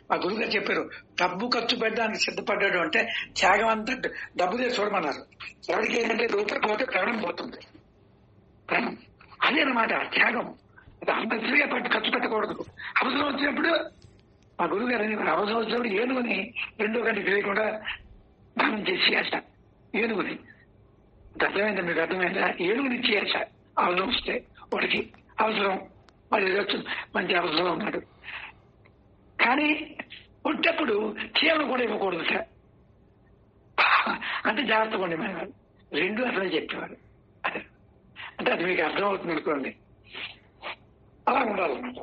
మా గురువు గారు చెప్పారు, డబ్బు ఖర్చు పెట్టడానికి సిద్ధపడ్డాడు అంటే త్యాగం అంతా డబ్బుదే చూడమన్నారు. ఎవరికి ఏంటంటే రూపాయి పోతే ప్రాణం పోతుంది. ప్రాణం అదే అన్నమాట త్యాగం. అంతగా ఖర్చు పెట్టకూడదు. అవసరం వచ్చినప్పుడు మా గురువు గారు అవసరం వచ్చినప్పుడు ఏనుగుని 2 గంటలు తెలియకుండా దానం చేసేయాట. ఏనుగుని అర్థమైందా? మీకు అర్థమైందా? ఏనుగుని ఇచ్చేయాట అవసరం వస్తే. వాడికి అవసరం, వాడు మంచి అవసరం ఉన్నాడు. కానీ పుట్టప్పుడు చీమను కూడా ఇవ్వకూడదు సార్. అంటే జాగ్రత్తగా ఉండేవాడు. 2 అట్లా చెప్పేవాడు. అదే అంటే అది మీకు అర్థం అవుతుంది అనుకోండి. అలా ఉండాలన్నమాట.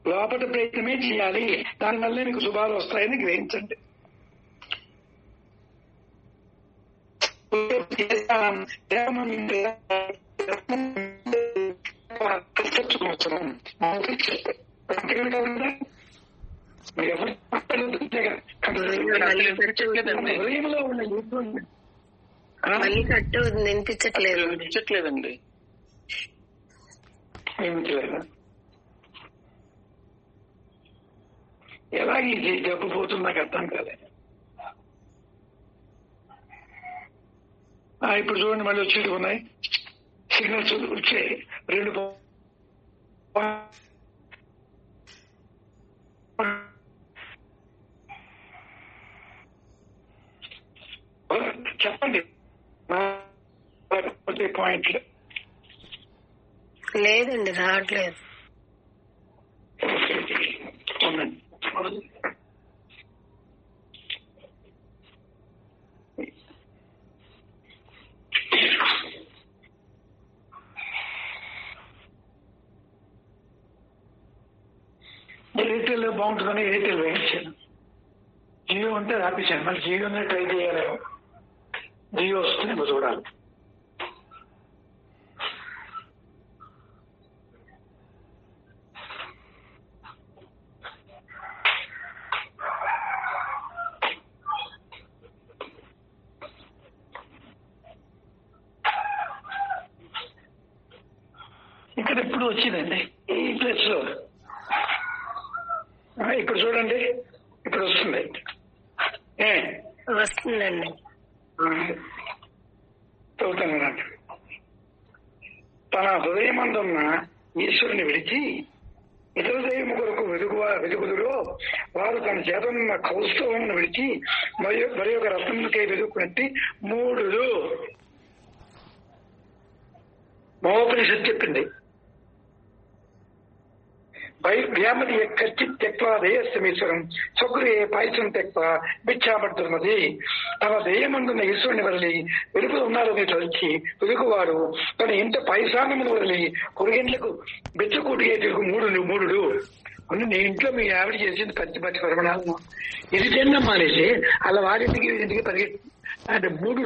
లోపల ప్రయత్నమే చేయాలి. దానివల్లే మీకు శుభాలు వస్తాయని గ్రహించండి. హృదయంలో ఉన్న మళ్ళీ కట్టు వినిపించట్లేదండి. ఏమిట్లేదా? ఎలాగ ఇది జబ్బు పోతుంది నాకు అర్థం కాలేదు. ఇప్పుడు చూడండి, మళ్ళీ వచ్చేది ఉన్నాయి సిగ్నల్స్ వచ్చే 2 చెప్పండి పాయింట్లు. లేదండి, రావట్లేదు. ఎయిర్టెల్ బాగుంటుందని ఎయిర్టెల్ వేయించాను. జియో ఉంటే ఆపేశాను. మళ్ళీ జియోనే ట్రై చేయాలేమో. జియో వస్తుందేమో చూడాలి. ఇక్కడ ఎప్పుడు వచ్చిందండి ఈ ప్లేస్ లో. ఇప్పుడు చూడండి, ఇప్పుడు వస్తుంది. వస్తుందండి. చదువుతాను. తన హృదయమందున్న ఈశ్వరుని విడిచి ఇతర దైవము కొరకు వెలుగుదురో వారు తన చేతనున్న కౌస్తవమును విడిచి మరి ఒక రత్నములకై వెతుకున్నట్టు 3 మహోపనిషత్తు చెప్పింది. వ్యామతి కచ్చిత్ త్యక్వా దేయస్యమీశ్వరం స్వగృహే పాయసం త్యక్వా భిక్షాపడుతున్నది. తమ దేయమందున్న ఈశ్వరుని వదిలి వెలుపులు ఉన్నారని తలచి వెలుగువాడు తన ఇంత పైశానమును వదిలి కొరిగింట్లకు బెచ్చకూటికే తిరుగు మూడు నీ ఇంట్లో మీ ఆవిడ చేసింది పచ్చి పరిమాణాలను ఇది తినడం మానేసి అలా వాడింటికి ఇంటికి పరిగెత్తి అంటే మూడు.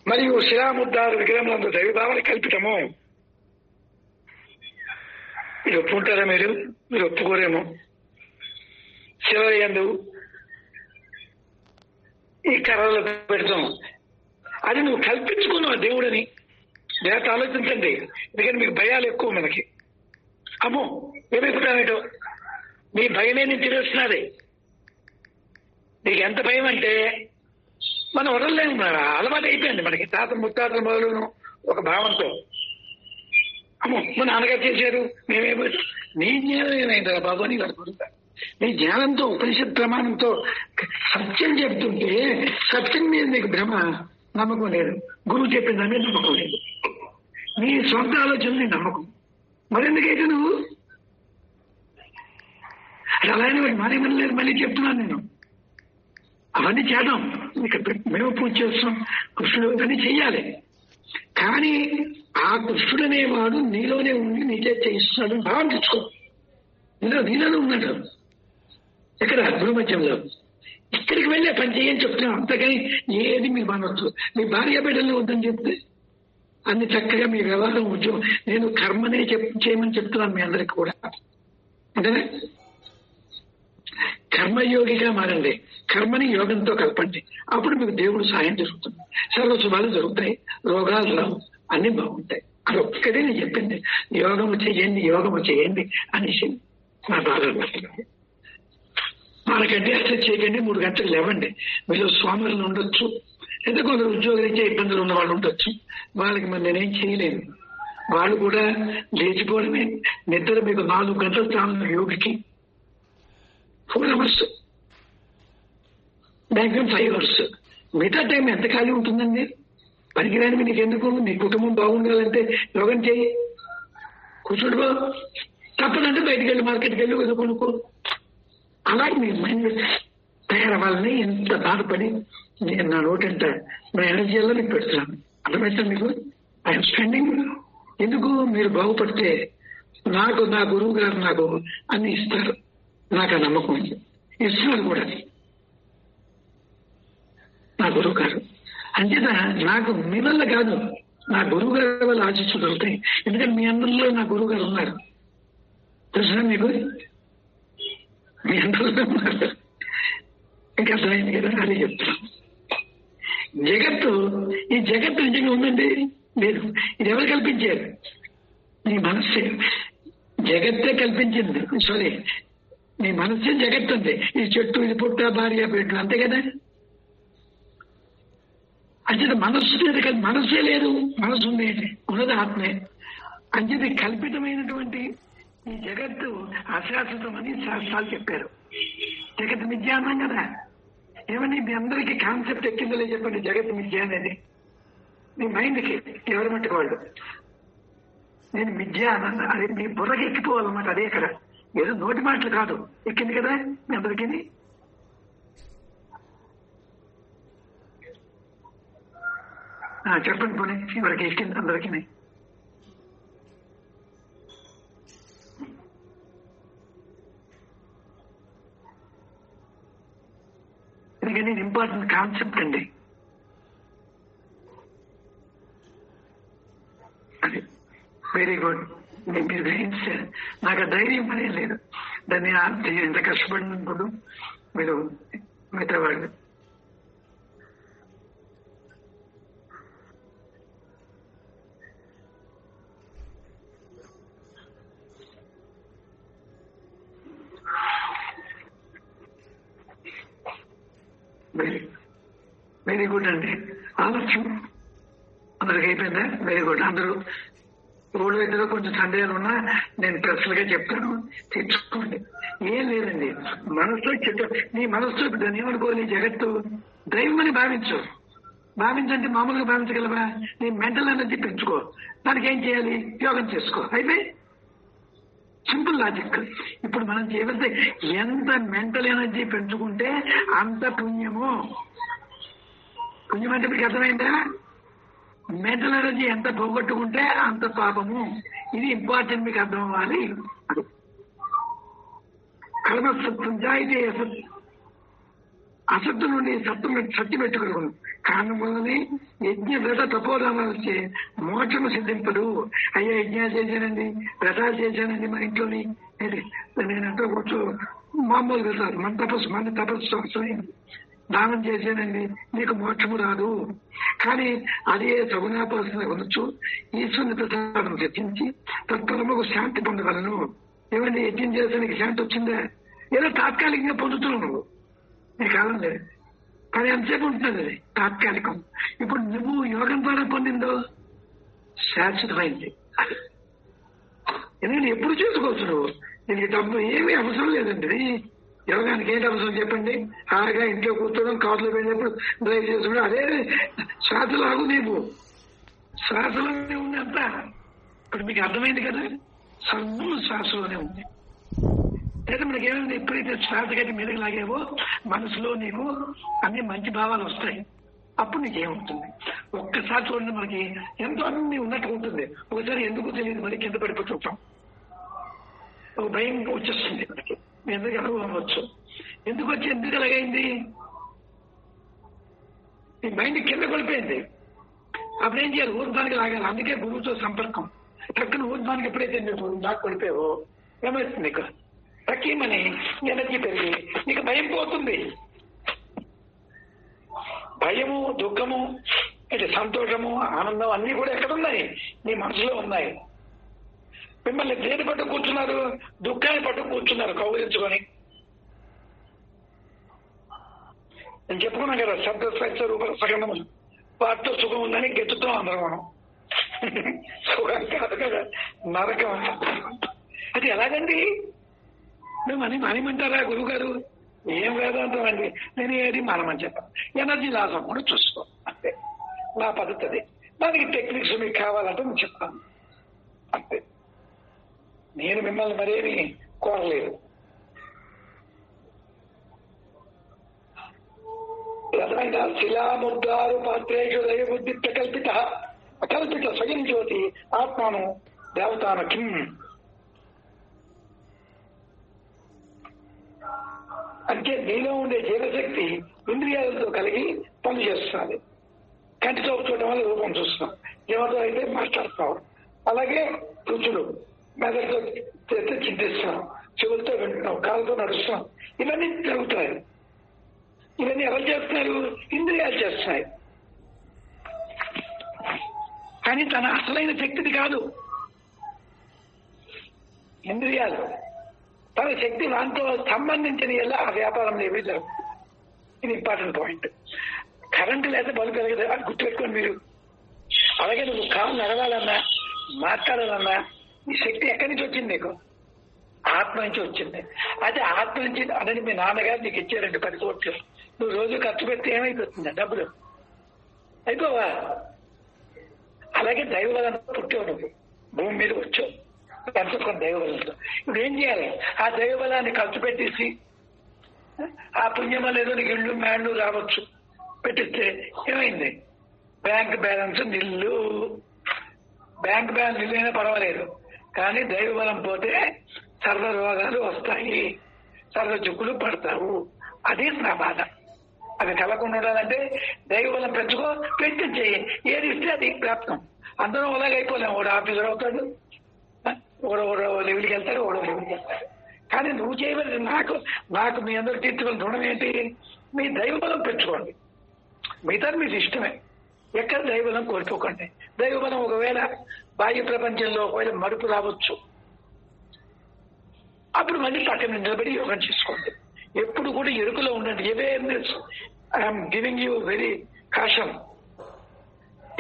మరియు శిలాముద్దారు విగ్రహములందు దైవభావన కల్పితము. మీరు ఒప్పుకుంటారా? మీరు ఒప్పుకోరేమో. శివయందు ఈ కర్రలు పెడతాం, అది నువ్వు కల్పించుకున్నావు దేవుడని. దేవత ఆలోచించండి. ఎందుకంటే మీకు భయాలు ఎక్కువ. మనకి అమ్మో ఏమైపోతామేటో నీ భయమే నేను తినేస్తున్నది. నీకు ఎంత భయం అంటే మనం వదలలేము. అలవాటు అయిపోయింది మనకి. తాత ముత్తాతల మొదలును ఒక భావంతో అమ్మో మా నాన్నగారు చేశారు మేమేమో. నీ జ్ఞానం ఏమైందా బాబు అని అనుకుంటా. నీ జ్ఞానంతో ఉపనిషత్ ప్రమాణంతో సత్యం చెప్తుంటే సత్యం మీద నీకు భ్రమ, నమ్మకం లేదు. గురువు చెప్పిన దాని మీద నమ్మకం లేదు. నీ సొంత ఆలోచనలు నీ నమ్మకం. మరెందుకైతే నువ్వు అది అలానే మరేమని లేదు. మళ్ళీ చెప్తున్నాను నేను, అవన్నీ చేద్దాం. ఇక్కడ మేము పూజ చేస్తాం, కృష్ణుడు అని చెయ్యాలి. కానీ ఆ కృష్ణుడు అనేవాడు నీలోనే ఉండి నీకే చేయిస్తున్నాడు భావం తెచ్చుకో. నీలోనే ఉన్నాడు. ఎక్కడ? గురుమధ్యంలో. ఇక్కడికి వెళ్ళే పని చేయని చెప్తున్నాం. అంతకని ఏది మీరు మానవచ్చు. మీ భార్య బిడ్డలు వద్దని చెప్తే అన్ని చక్కగా మీ వ్యవహారం ఉద్యోగం నేను కర్మనే చేయమని చెప్తున్నాను మీ అందరికి కూడా. అంతేనా? కర్మయోగిగా మారండి. కర్మని యోగంతో కలపండి. అప్పుడు మీకు దేవుడు సాయం జరుగుతుంది. సర్వశుభాలు జరుగుతాయి, రోగాలు రావు, అన్ని బాగుంటాయి. అది ఒక్కడే నేను చెప్పింది. యోగము చేయండి అనేసి నా బాధ. మనకంటే అసలు చేయకండి, 3 గంటలు లేవండి. మీరు సోమరులు ఉండొచ్చు, లేదా కొందరు ఉద్యోగరీత్యా ఇబ్బందులు ఉన్న వాళ్ళు ఉండొచ్చు. వాళ్ళకి మరి నేనేం చేయలేను. వాళ్ళు కూడా లేచిపోవడమే. నిద్ర మీకు 4 గంటలు చాలు యోగికి. 4 అవర్స్, మ్యాక్సిమం 5 అవర్స్. మిగతా టైం ఎంత ఖాళీ ఉంటుందండి? పనికిరాని నీకు ఎందుకు? నీ కుటుంబం బాగుండాలంటే యోగం చేయి, కూర్చోడుకో. తప్పదంటే బయటికి వెళ్ళి మార్కెట్కి వెళ్ళి ఏదో కొనుక్కో. అలాగే మీ మైండ్ తయారవ్వాలని ఎంత బాధపడి నేను నా నోటంట నా ఎనర్జీలో మీకు పెడుతున్నాను. అర్థమైతే మీకు ఐఎమ్ స్పెండింగ్. ఎందుకు? మీరు బాగుపడితే నాకు నా గురువు గారు నాకు అన్ని ఇస్తారు. నాకు ఆ నమ్మకం ఉంది. ఇస్తున్నారు కూడా నా గురువు గారు. అంచేత నాకు మీ వల్ల కాదు, నా గురువు గారి వల్ల ఆశిస్తూ దొరుకుతాయి. ఎందుకంటే మీ అందరిలో నా గురువు గారు ఉన్నారు. తెలుసా మీకు? మీ అందరిలో ఉన్నారు. ఇంకా అర్థమైంది కదా? అదే చెప్తున్నాను. ఈ జగత్తు నిజంగా ఉందండి? లేదు. ఇది ఎవరు కల్పించారు? నీ మనస్సే. జగత్తే కల్పించింది. సారీ, నీ మనస్సే జగత్తు ఉంది. ఈ చెట్టు, ఇది పుట్ట, భార్య, బిడ్డలు, అంతే కదా? అంచేత మనస్సు లేదు కదా, మనస్సే లేదు. మనస్సు ఉంది, ఉన్నది ఆత్మే. అంచేది కల్పితమైనటువంటి ఈ జగత్తు అశాశ్వతం అని శాస్త్రాలు చెప్పారు. జగత్ మిథ్య అన్నాం కదా. ఏమని మీ అందరికీ కాన్సెప్ట్ ఎక్కిందో చెప్పండి. జగత్ మిథ్య అనేది మీ మైండ్కి ఎవరు మట్టుకోవాళ్ళు. నేను మిథ్య అన్న అది మీ బుర్రకి ఎక్కిపోవాలన్నమాట. అదే ఇక్కడ ఏదో నోటి మాటలు కాదు, ఎక్కింది కదా మీ అందరికీ. చెప్పండి పోనీ, ఎవరికి ఎక్కింది అందరికీ. ఎందుకంటే ఇది ఇంపార్టెంట్ కాన్సెప్ట్ అండి. అది వెరీ గుడ్. మీరు గ్రహించారు. నాకు ఆ ధైర్యం అనేది లేదు. దాన్ని ఎంత కష్టపడినప్పుడు మీరు మిగతా వాళ్ళు వెరీ గుడ్ అండి. ఆలోచన అందరికి అయిపోయిందా? Very good. అందరూ ఊళ్ళో ఇద్దరు కొంచెం సందేహాలు ఉన్నా నేను ప్రశ్నలుగా చెప్తాను, తెచ్చుకోండి. ఏం లేదండి. మనసులో చెట్టు, నీ మనసులో దాన్ని ఏమనుకో, నీ జగత్తు దైవం అని భావించు. భావించంటే మామూలుగా భావించగలవా? నీ మెంటల్ ఎనర్జీ పెంచుకో. దానికి ఏం చేయాలి? యోగం చేసుకో. అయితే సింపుల్ లాజిక్. ఇప్పుడు మనం చేయవలసి ఎంత మెంటల్ ఎనర్జీ పెంచుకుంటే అంత పుణ్యము. పుణ్యం అంటే మీకు అర్థమైందా? మెంటల్ ఎనర్జీ ఎంత పోగొట్టుకుంటే అంత పాపము. ఇది ఇంపార్టెంట్, మీకు అర్థం అవ్వాలి. కర్మసత్వం జాయితే అసత్తు నుండి సత్తి పెట్టుకున్నాను. కారణం వల్లనే యజ్ఞ వ్రత తపోదానాలు వచ్చే మోక్షము సిద్ధింపదు. అయ్యా యజ్ఞాలు చేశానండి, వ్రతాలు చేశానండి, మన ఇంట్లోని నేనంతా కూర్చో మామూలు వ్రతాలు, మన తపస్సు అవసరమైంది, దానం చేశానండి, నీకు మోక్షము రాదు. కానీ అదే సగుణాపాసన ఉండొచ్చు. ఈశ్వరుని ప్రసాదం చర్చించి తత్పరముకు శాంతి పొందగలను. ఏమండి యజ్ఞం చేస్తే నీకు శాంతి వచ్చిందా? ఏదో తాత్కాలికంగా పొందుతున్నావు నువ్వు, నీ కాలం లేదు. కానీ ఎంతసేపు ఉంటున్నది అది తాత్కాలికం. ఇప్పుడు నువ్వు యోగం ద్వారా పొందిందో శాశ్వతమైంది. అది ఎందుకంటే ఎప్పుడు చేసుకోవచ్చు నువ్వు. దీనికి డబ్బు ఏమీ అవసరం లేదండి. యోగానికి ఏంటి అవసరం చెప్పండి? హాయిగా ఇంట్లో కూర్చోవడం, కార్లో వెళ్ళినప్పుడు డ్రైవ్ చేసుకోవడం, అదే శ్వాసలాగు. నీవు శ్వాసలోనే ఉంది అంతా. ఇప్పుడు మీకు అర్థమైంది కదా, సర్వం శ్వాసలోనే ఉంది. లేదా మనకేమైంది? ఎప్పుడైతే శ్వాస గట్టి మీదకి లాగేవో మనసులో నీకు అన్ని మంచి భావాలు వస్తాయి. అప్పుడు నీకేమవుతుంది? ఒక్కసారి చూడండి, మనకి ఎంతో అన్ని ఉన్నట్టు ఉంటుంది. ఒకసారి ఎందుకు తెలియదు మరి కింద పడిపోతుంటాం. ఒక భయం వచ్చేస్తుంది మనకి. మీ అందరికీ అనుభవం అవ్వచ్చు. ఎందుకు వచ్చి ఎందుకు ఎలాగైంది? ఈ మైండ్ కింద పడిపోయింది. అప్పుడు ఏం చేయాలి? ఊర్ధ్వానికి లాగాలి. అందుకే గురువుతో సంపర్కం. టక్కున ఊర్ధ్వానికి ఎప్పుడైతే నువ్వు నాకు పడిపోయావో ఏమవుతుంది? నీకు తక్కువని ఎనర్జీ పెరిగి నీకు భయం పోతుంది. భయము, దుఃఖము, అంటే సంతోషము, ఆనందం అన్ని కూడా ఎక్కడున్నాయి? నీ మనసులో ఉన్నాయి. మిమ్మల్ని దేని పట్టు కూర్చున్నారు? దుఃఖాన్ని పట్టు కూర్చున్నారు కౌగిలించుకొని. నేను చెప్పుకున్నాను కదా, శబ్ద స్పర్శ రూప సగమములు, వాటితో సుఖం ఉందని గెత్తుతాం అందరం మనం. సుఖం కాదు కదా, నరకం. అది ఎలాగండి? మేము అని మనమంటారా గురువు గారు? ఏం వేదాంతం అండి. నేను ఏది మనమని చెప్పాను. ఎనర్జీ లాస్ అవ్వకుండా చూసుకో, అంతే. నా పద్ధతి అది. దానికి టెక్నిక్స్ మీకు కావాలంటే నేను చెప్తాను, అంతే. నేను మిమ్మల్ని మరేమి కోరలేదు. అర్థమైందా? శిలాముద్దారు పాత్రేషు దయబుద్ధి ప్రకల్పిత అకల్పిత స్వయం జ్యోతి ఆత్మాను దేవతాన కిం. అంటే నీలో ఉండే జీవశక్తి ఇంద్రియాలతో కలిగి పని చేస్తుంది. కంటితో చూడటం వల్ల రూపం చూస్తున్నాం, జీవంతో అయితే మాట్లాడుతున్నాం. అలాగే రుచులు మెదడుతో చేస్తే చింతిస్తున్నాం, చెవులతో వింటున్నాం, కాళ్ళతో నడుస్తున్నాం. ఇవన్నీ జరుగుతాయి. ఇవన్నీ ఎవరు చేస్తున్నారు? ఇంద్రియాలు చేస్తున్నాయి. కానీ తన అసలైన శక్తిది కాదు ఇంద్రియాలు. తన శక్తి దాంతో సంబంధించిన ఎలా ఆ వ్యాపారం ఏమీ జరుగుతుంది. ఇది ఇంపార్టెంట్ పాయింట్. కరెంటు లేదా బల్బు పెరగదు, అది గుర్తుపెట్టుకోండి మీరు. అలాగే నువ్వు కాలు నడవాలన్నా, మాట్లాడాలన్నా ఈ శక్తి ఎక్కడి నుంచి వచ్చింది? నీకు ఆత్మ నుంచి వచ్చింది. అయితే ఆత్మ నుంచి అదని మీ నాన్నగారు నీకు ఇచ్చారండి 10 కోట్లు. నువ్వు రోజు ఖర్చు పెడితే ఏమైపోతుంది? డబ్బులు అయిపోవా? అలాగే దైవబలం పుట్టావు, నువ్వు భూమి మీద వచ్చావు ఎంచుకున్న దైవబలంతో. ఇప్పుడు ఏం చేయాలి? ఆ దైవబలాన్ని ఖర్చు పెట్టేసి ఆ పుణ్యం లేదో నీకు ఇళ్ళు మేళ్ళు రావచ్చు పెట్టిస్తే ఏమైంది? Bank balance nil. Bank balance నిల్లైనా పర్వాలేదు, కానీ దైవబలం పోతే సర్వ రోగాలు వస్తాయి, సర్వ చిక్కులు పడతావు. అది నా బాధ. అది కలగకుండా ఉండాలంటే దైవబలం పెంచుకో, పెట్టించేయి. ఏది ఇస్తే అది ప్రాప్తం. అందరం అలాగైపోలేము. ఒకడు ఆఫీసర్ అవుతాడు, ఒకడో లెవెల్కి వెళ్తాడు, ఒకడో లెవెల్కి వెళ్తాడు. కానీ నువ్వు చేయవలసి నాకు మీ అందరూ తీర్చుకుని రుణం ఏంటి? మీ దైవబలం పెంచుకోండి. మిగతా మీకు ఇష్టమే. ఎక్కడ దైవబలం కోల్పోకండి. దైవబలం ఒకవేళ బాహ్య ప్రపంచంలో ఒకవేళ మరుపు రావచ్చు, అప్పుడు మళ్ళీ పక్కన నిలబడి యోగం చేసుకోండి. ఎప్పుడు కూడా ఎరుకలో ఉండండి. Awareness, I'm giving you very caution.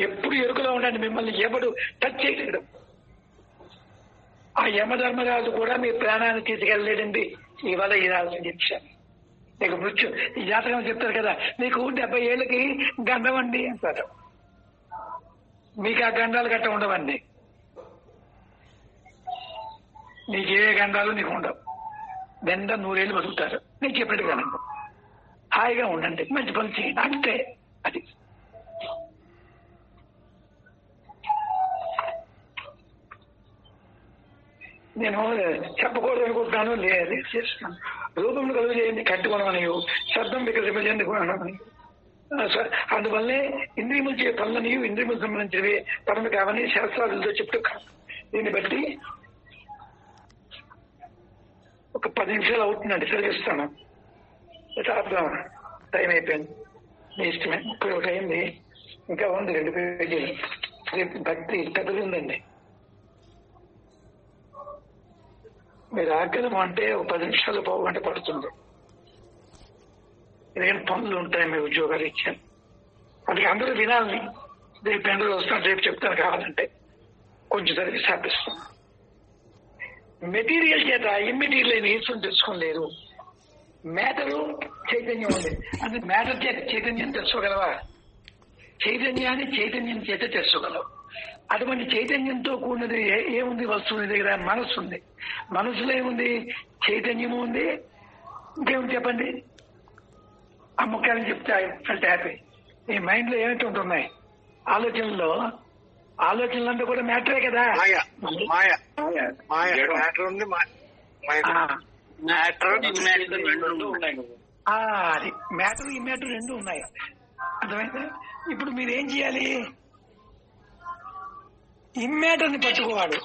ఎప్పుడు ఎరుకలో ఉండండి. మిమ్మల్ని ఎవడు టచ్ చేయలేడు. ఆ యమధర్మరాజు కూడా మీ ప్రాణాన్ని తీసుకెళ్ళలేదండి ఇవాళ ఈ రాజు చెప్పాను. నీకు మృత్యు. ఈ జాతకం చెప్తారు కదా, నీకు 70 ఏళ్ళకి గండం అండి అంటారు. మీకు ఆ గండాలు గట్ట ఉండవండి. నీకే గండాలు నీకు ఉండవు. బెండ 100 ఏళ్ళు బతుకుతారు. నేను చెప్పినట్టుగానండి, హాయిగా ఉండండి, మంచి పని చేయండి, అంతే. అది నేను చెప్పకూడదు అనుకుంటున్నాను. లేదు చేస్తున్నాను. రూపంలో కలుగు చేయండి, కట్టుకోవడం శబ్దం వికసింపజేయండి కొనమని. అందువల్లే ఇంద్రియములు చే పనులని ఇంద్రియములకు సంబంధించినవి పనులు కావని శాస్త్రాలతో చెప్తూ కాదు. దీన్ని బట్టి ఒక 10 నిమిషాలు అవుతుందండి, సెలవిస్తాను. అర్థం టైం అయిపోయింది, మీ ఇష్టమే. 31 అయింది, ఇంకా ఉంది 2 పేజీలు. రేపు భక్తి పెద్దది ఉందండి. మీరు ఆగ్రహం అంటే ఒక 10 నిమిషాలు 1/2 గంట పడుతుంది. ఎందుకంటే పనులు ఉంటాయి, మీ ఉద్యోగాలు ఇచ్చాను. అందుకే అందరూ వినాలని. రేపు అందరూ వస్తాను, రేపు చెప్తాను కావాలంటే. కొంచెం సరికి స్థాపిస్తాను. మెటీరియల్ చేత ఇమ్మెటీరియల్ ఈశ్వరం తెలుసుకోలేదు. మ్యాటరు చైతన్యం ఉంది. అంటే మ్యాటర్ చేత చైతన్యం తెలుసుకోగలవా? చైతన్యాన్ని చైతన్యం చేత తెలుసుకోగలవు. అటువంటి చైతన్యంతో కూడినది ఏముంది? వస్తువు దగ్గర మనస్సు ఉంది. మనసులో ఏముంది? చైతన్యము ఉంది. ఇంకేముంది చెప్పండి? ఆ ముఖ్యాన్ని చెప్తే ఫెల్ట్ హ్యాపీ. ఈ మైండ్ లో ఏమిటి ఉంటున్నాయి? ఆలోచనలు అంతా కూడా మ్యాటరే కదా. అది మ్యాటర్ ఈ మ్యాటర్ 2 ఉన్నాయి. అర్థమైందా? ఇప్పుడు మీరేం చేయాలి? ఇమ్మ్యాటర్ ని పట్టుకోవాలి.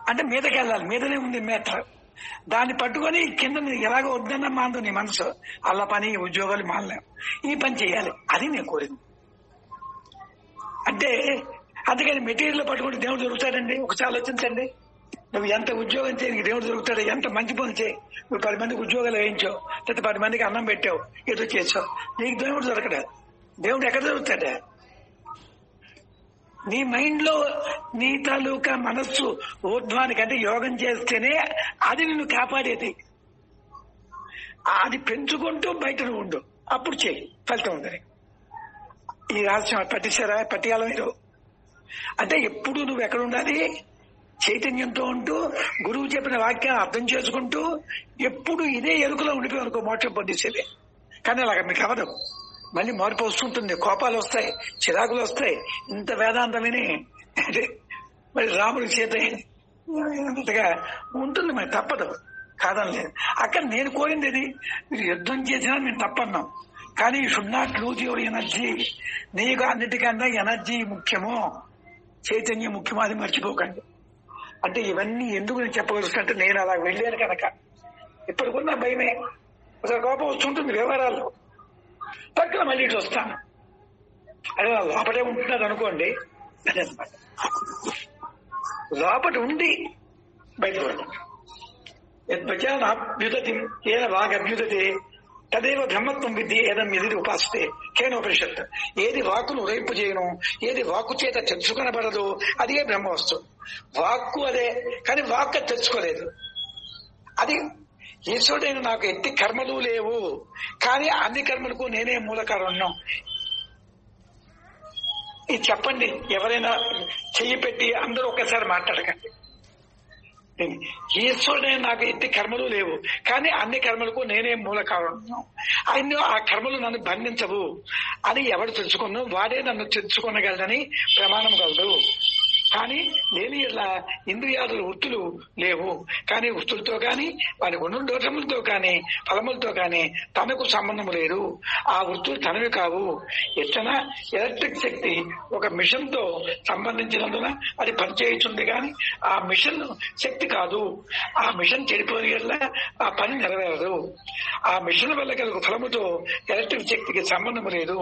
అంటే మీదకి వెళ్ళాలి. మీదనే ఉంది మ్యాటర్. దాన్ని పట్టుకొని కింద ఎలాగో వద్దన్న మాందు నీ మనసు. అల్ల పని, ఉద్యోగాలు మానలేం. ఈ పని చేయాలి. అది నేను కోరింది. అంటే అందుకని మెటీరియల్ పట్టుకుంటే దేవుడు దొరుకుతాడండి. ఒకసారి ఆలోచించండి. నువ్వు ఎంత ఉద్యోగం చేయి, దేవుడు దొరుకుతాడు. ఎంత మంచి పని చేయి. నువ్వు 10 మందికి ఉద్యోగాలు వేయించావు, లేకపోతే 10 మందికి అన్నం పెట్టావు, ఏదో చేసావు, నీకు దేవుడు దొరకడా? దేవుడు ఎక్కడ దొరుకుతాడా? నీ మైండ్ లో నీ తాలూకా మనస్సు ఊర్ధ్వానికి, అంటే యోగం చేస్తేనే అది నిన్ను కాపాడేది. అది పెంచుకుంటూ బయట ఉండు, అప్పుడు చేయి, ఫలితం ఉందని. ఈ రహస్యం పట్టియాల మీరు. అంటే ఎప్పుడు నువ్వు ఎక్కడ ఉండాలి? చైతన్యంతో ఉంటూ, గురువు చెప్పిన వాక్యాన్ని అర్థం చేసుకుంటూ, ఎప్పుడు ఇదే ఎరుకలో ఉండిపోయి అనుకో, మోక్షం పొందేసేది. కానీ అలాగ మీకు అవ్వదు. మళ్ళీ మార్పు వస్తుంటుంది, కోపాలు వస్తాయి, చిరాకులు వస్తాయి. ఇంత వేదాంతం విని మరి రాముడి చేత ఇంతగా ఉంటుంది. మరి తప్పదు, కాదని లేదు. అక్కడ నేను కోరింది ఇది. మీరు యుద్ధం చేసినా మేము తప్పన్నాం. కానీ should not lose your energy. నీకు అన్నిటికన్నా ఎనర్జీ ముఖ్యమో, చైతన్యం ముఖ్యమో, అది మర్చిపోకండి. అంటే ఇవన్నీ ఎందుకు నేను చెప్పగలుగుతుంటే, నేను అలా వెళ్ళాను కనుక. ఇప్పటికున్న భయమే. అసలు కోపం వస్తుంటుంది వ్యవహారాల్లో, పక్కన మళ్ళీ ఇటు వస్తాను. అదే లోపటే ఉంటున్నది అనుకోండి, అదనమాట. లోపట ఉండి బయటపడదు. యద్భజానాభ్యుదతి ఏన వాగభ్యుదతే తదేవ బ్రహ్మత్వం విద్య ఏదం ఎది ఉపాసితే కేనోపనిషత్. ఏది వాక్కును ఉదయింపు చేయను, ఏది వాక్కు చేత తెచ్చుకొనబడదు, అదే బ్రహ్మ వస్తువు. వాక్కు అదే, కానీ వాక్కు తెచ్చుకోలేదు. అది ఈశ్వరుడైన నాకు ఎట్టి కర్మలు లేవు, కానీ అన్ని కర్మలకు నేనే మూల కారణం. ఇది చెప్పండి. ఎవరైనా చెయ్యి పెట్టి అందరూ ఒక్కసారి మాట్లాడకండి. ఈశ్వరుడైన నాకు ఎట్టి కర్మలు లేవు, కానీ అన్ని కర్మలకు నేనే మూల కారణం. ఆయన ఆ కర్మలు నన్ను బంధించవు అని ఎవడు తెలుసుకున్నా వాడే నన్ను తెలుసుకొనగలదని ప్రమాణం కలదు. కానీ లేని ఇలా ఇంద్రియాదుల వృత్తులు లేవు, కానీ వృత్తులతో కానీ వారి గుణదోషములతో కానీ ఫలములతో కానీ తనకు సంబంధం లేదు. ఆ వృత్తులు తనవి కావు. ఎట్లనా ఎలక్ట్రిక్ శక్తి ఒక మిషన్ తో సంబంధించినందున అది పనిచేయుతుంది, కానీ ఆ మిషన్ శక్తి కాదు. ఆ మిషన్ చెడిపోయిన ఆ పని నెరవేరదు. ఆ మిషన్ వల్ల కలుగు ఫలముతో ఎలక్ట్రిక్ శక్తికి సంబంధం లేదు.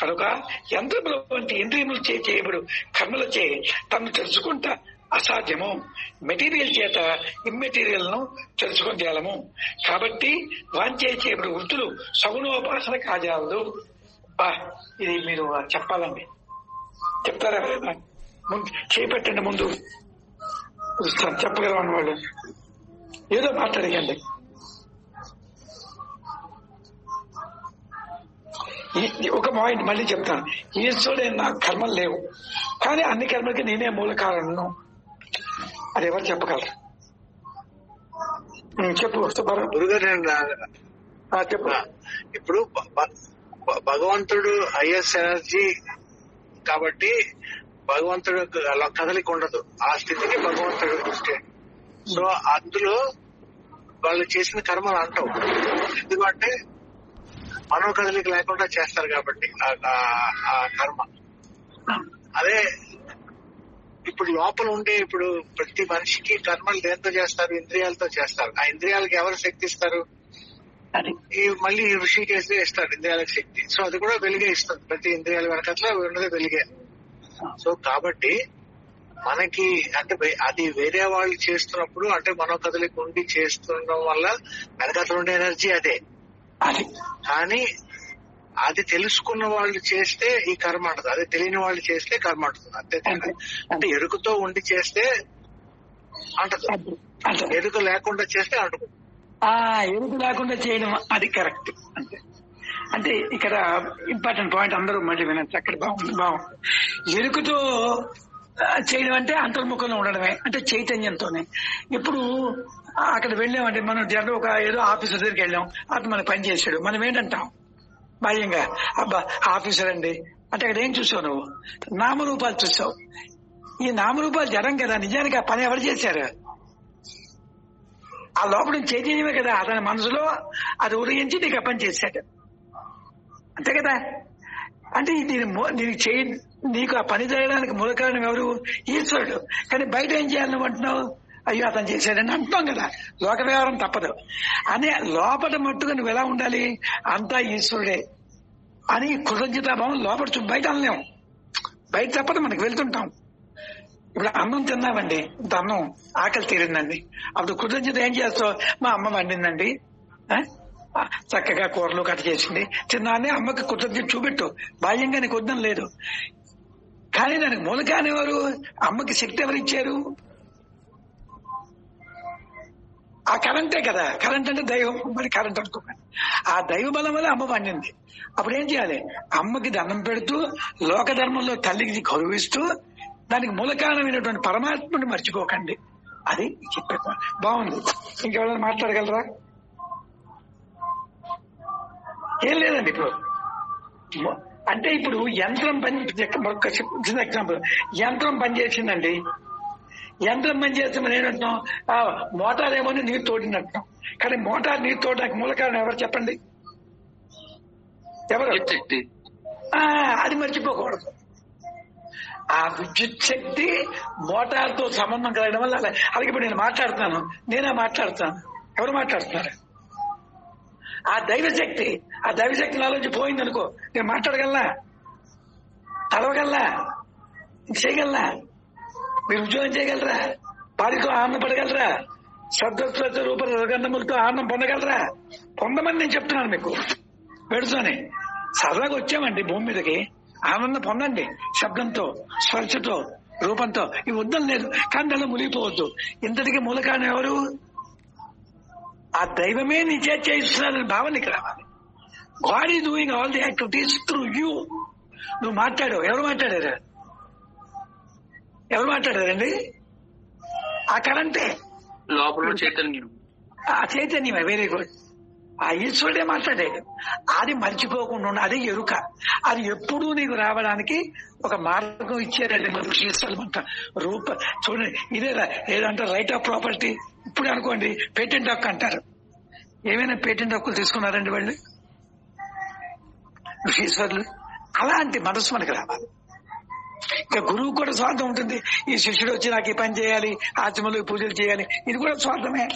కనుక యంత్రముల వంటి ఇంద్రియములు చేయబడు కర్మలచే తను తెలుసుకుంటా అసాధ్యము. మెటీరియల్ చేత ఇమ్మెటీరియల్ ను తెలుసుకొని చేయాలము. కాబట్టి వాంచే చేయబడి వృత్తులు సగుణోపాసన కాజాలదు. ఇది మీరు చెప్పాలండి. చెప్తారా? ముందు చేపట్టండి. ముందు చెప్పగలమని వాళ్ళు ఏదో మాట్లాడకండి. ఒక పాయింట్ మళ్ళీ చెప్తాను. ఈశ్వరుడే నాకు కర్మలు లేవు, కానీ అన్ని కర్మలకి నేనే మూల కారణం. అది ఎవరు చెప్పగలరు? చెప్పు గురుగారు. చెప్పు. ఇప్పుడు భగవంతుడు హైయెస్ట్ ఎనర్జీ కాబట్టి భగవంతుడు కదలిక ఉండదు. ఆ స్థితికి భగవంతుడు స్టేట్. సో అందులో వాళ్ళు చేసిన కర్మలు అంటావు, ఎందుకంటే మనో కదలిక లేకుండా చేస్తారు కాబట్టి ఆ కర్మ. అదే ఇప్పుడు లోపల ఉండే ఇప్పుడు ప్రతి మనిషికి కర్మలు దేంతో చేస్తారు? ఇంద్రియాలతో చేస్తారు. ఆ ఇంద్రియాలకి ఎవరు శక్తి ఇస్తారు? మళ్ళీ ఋషికేశే ఇస్తాడు ఇంద్రియాలకు శక్తి. సో అది కూడా వెలిగే ఇస్తుంది. ప్రతి ఇంద్రియాల వెనకట్లా ఉన్నది వెలిగే. సో కాబట్టి మనకి అంటే అది వేరే వాళ్ళు చేస్తున్నప్పుడు అంటే మనో కదలిక ఉండి చేస్తుండడం వల్ల వెనకట్ల ఉండే ఎనర్జీ అదే. కానీ అది తెలుసుకున్న వాళ్ళు చేస్తే ఈ కర్మ అంటది, అదే తెలియని వాళ్ళు చేస్తే కర్మ అంటుంది. అంతే. అంటే ఎరుకతో ఉండి చేస్తే అంటదు, ఎరుక లేకుండా చేస్తే అంటదు. ఎరుక లేకుండా చేయడం అది కరెక్ట్. అంతే. అంటే ఇక్కడ ఇంపార్టెంట్ పాయింట్ అందరూ మళ్ళీ వినచ్చు. అక్కడ బాగుంది. ఎరుకతో చేయడం అంటే అంతర్ముఖంలో ఉండడమే, అంటే చైతన్యంతోనే. ఇప్పుడు అక్కడ వెళ్ళామంటే మనం జనరల్ ఒక ఏదో ఆఫీసర్ దగ్గరికి వెళ్ళాం, అతను మన పని చేశాడు, మనం ఏంటంటాం భయంగా, అబ్బా ఆఫీసర్ అండి అంటే అక్కడ ఏం చూసావు? నువ్వు నామరూపాలు చూసావు. ఈ నామరూపాలు జడం కదా, నిజానికి ఆ పని ఎవరు చేశారు? ఆ లోపల చైతన్యమే కదా అతని మనసులో అది ఉదయించి నీకు ఆ పని చేశాడు, అంతే కదా. అంటే నీకు ఆ పని చేయడానికి మూల కారణం ఎవరు? ఈశ్వరుడు. కానీ బయట ఏం చేయాలని అంటున్నావు? అయ్యో అతను చేశాడని అంటున్నాం కదా. లోక వ్యవహారం తప్పదు. అనే లోపల మట్టుగా నువ్వు ఎలా ఉండాలి? అంతా ఈశ్వరుడే అని కృతజ్ఞతాభావం లోపల బయట అనలేము. బయట తప్పదు, మనకి వెళ్తుంటాం. ఇప్పుడు అన్నం తిన్నామండి, ఇంత అన్నం ఆకలి తీరిందండి, అప్పుడు కృతజ్ఞత ఏం చేస్తావు? మా అమ్మ వండిందండి, చక్కగా కూరలు కట్ట చేసింది, తిన్నానే, అమ్మకి కృతజ్ఞత చూపెట్టు. బాహ్యంగా నీకు వద్దం లేదు. కానీ దానికి మూలకాని ఎవరు? అమ్మకి శక్తి ఎవరు ఇచ్చారు? ఆ కరెంటే కదా. కరెంట్ అంటే దైవం, మరి కరెంట్ అనుకోండి. ఆ దైవ బలం వల్ల అమ్మ పండింది. అప్పుడు ఏం చేయాలి? అమ్మకి దండం పెడుతూ లోక ధర్మంలో తల్లికి గౌరవిస్తూ దానికి మూలకారణమైనటువంటి పరమాత్మని మర్చిపోకండి. అది చెప్పే బాగుంది. ఇంకెవరైనా మాట్లాడగలరా? ఏం లేదండి. ఇప్పుడు అంటే ఇప్పుడు యంత్రం చిన్న ఎగ్జాంపుల్, యంత్రం పనిచేసిందండి. యంత్రం పనిచేస్తే మనం ఏంటంటున్నాం? మోటార్ ఏమో నీరు తోడినట్టున్నాం. కానీ మోటార్ నీరు తోడడానికి మూల కారణం ఎవరు చెప్పండి? ఎవరు? అది మర్చిపోకూడదు. ఆ విద్యుత్ శక్తి మోటార్ తో సంబంధం కలగడం వల్ల అలాగే ఇప్పుడు నేను మాట్లాడుతున్నాను, నేనే మాట్లాడుతాను, ఎవరు మాట్లాడుతున్నారు? ఆ దైవశక్తి. ఆ దైవశక్తి నాలోంచి పోయిందనుకో, నేను మాట్లాడగలనా? తడవగలనా? చేయగలనా? మీరు ఉద్యోగం చేయగలరా? పాడితో ఆనందం పడగలరా? శబ్ద రూప రగంధములతో ఆనందం పొందగలరా? పొందమని నేను చెప్తున్నాను మీకు. పెడుతూనే సరదాగా వచ్చామండి భూమి మీదకి, ఆనందం పొందండి. శబ్దంతో, స్పర్శతో, రూపంతో. ఇవి వద్దం లేదు, కానీ దానిలో మునిగిపోవద్దు. ఇంతటికి మూల కారణం ఎవరు? ఆ దైవమే నీ చేస్తున్నారని భావనకి రావాలి. God is doing all the activities through you. నువ్వు మాట్లాడావు, ఎవరు మాట్లాడారు? ఎవరు మాట్లాడారండి? ఆ కరెంటే, లోపల చైతన్యం. ఆ చైతన్యమే. Very good. ఆ ఈశ్వరుడే మాట్లాడాడు. అది మర్చిపోకుండా ఉండి, అది ఎరుక. అది ఎప్పుడూ నీకు రావడానికి ఒక మార్గం ఇచ్చారండి మనకు ఈశ్వరుడు. రూప చూడండి, ఇదే ఏదంటే రైట్ ఆఫ్ ప్రాపర్టీ. ఇప్పుడు అనుకోండి పేటెంట్ హక్కు అంటారు. ఏమైనా పేటెంట్ హక్కులు తీసుకున్నారండి వాళ్ళు ఈశ్వరులు? అలాంటి మనసు మనకు రావాలి. ఇంకా గురువు కూడా స్వార్థం ఉంటుంది. ఈ శిష్యుడు వచ్చి నాకు ఈ పని చేయాలి, ఆచమలు పూజలు చేయాలి, ఇది కూడా స్వార్థమే.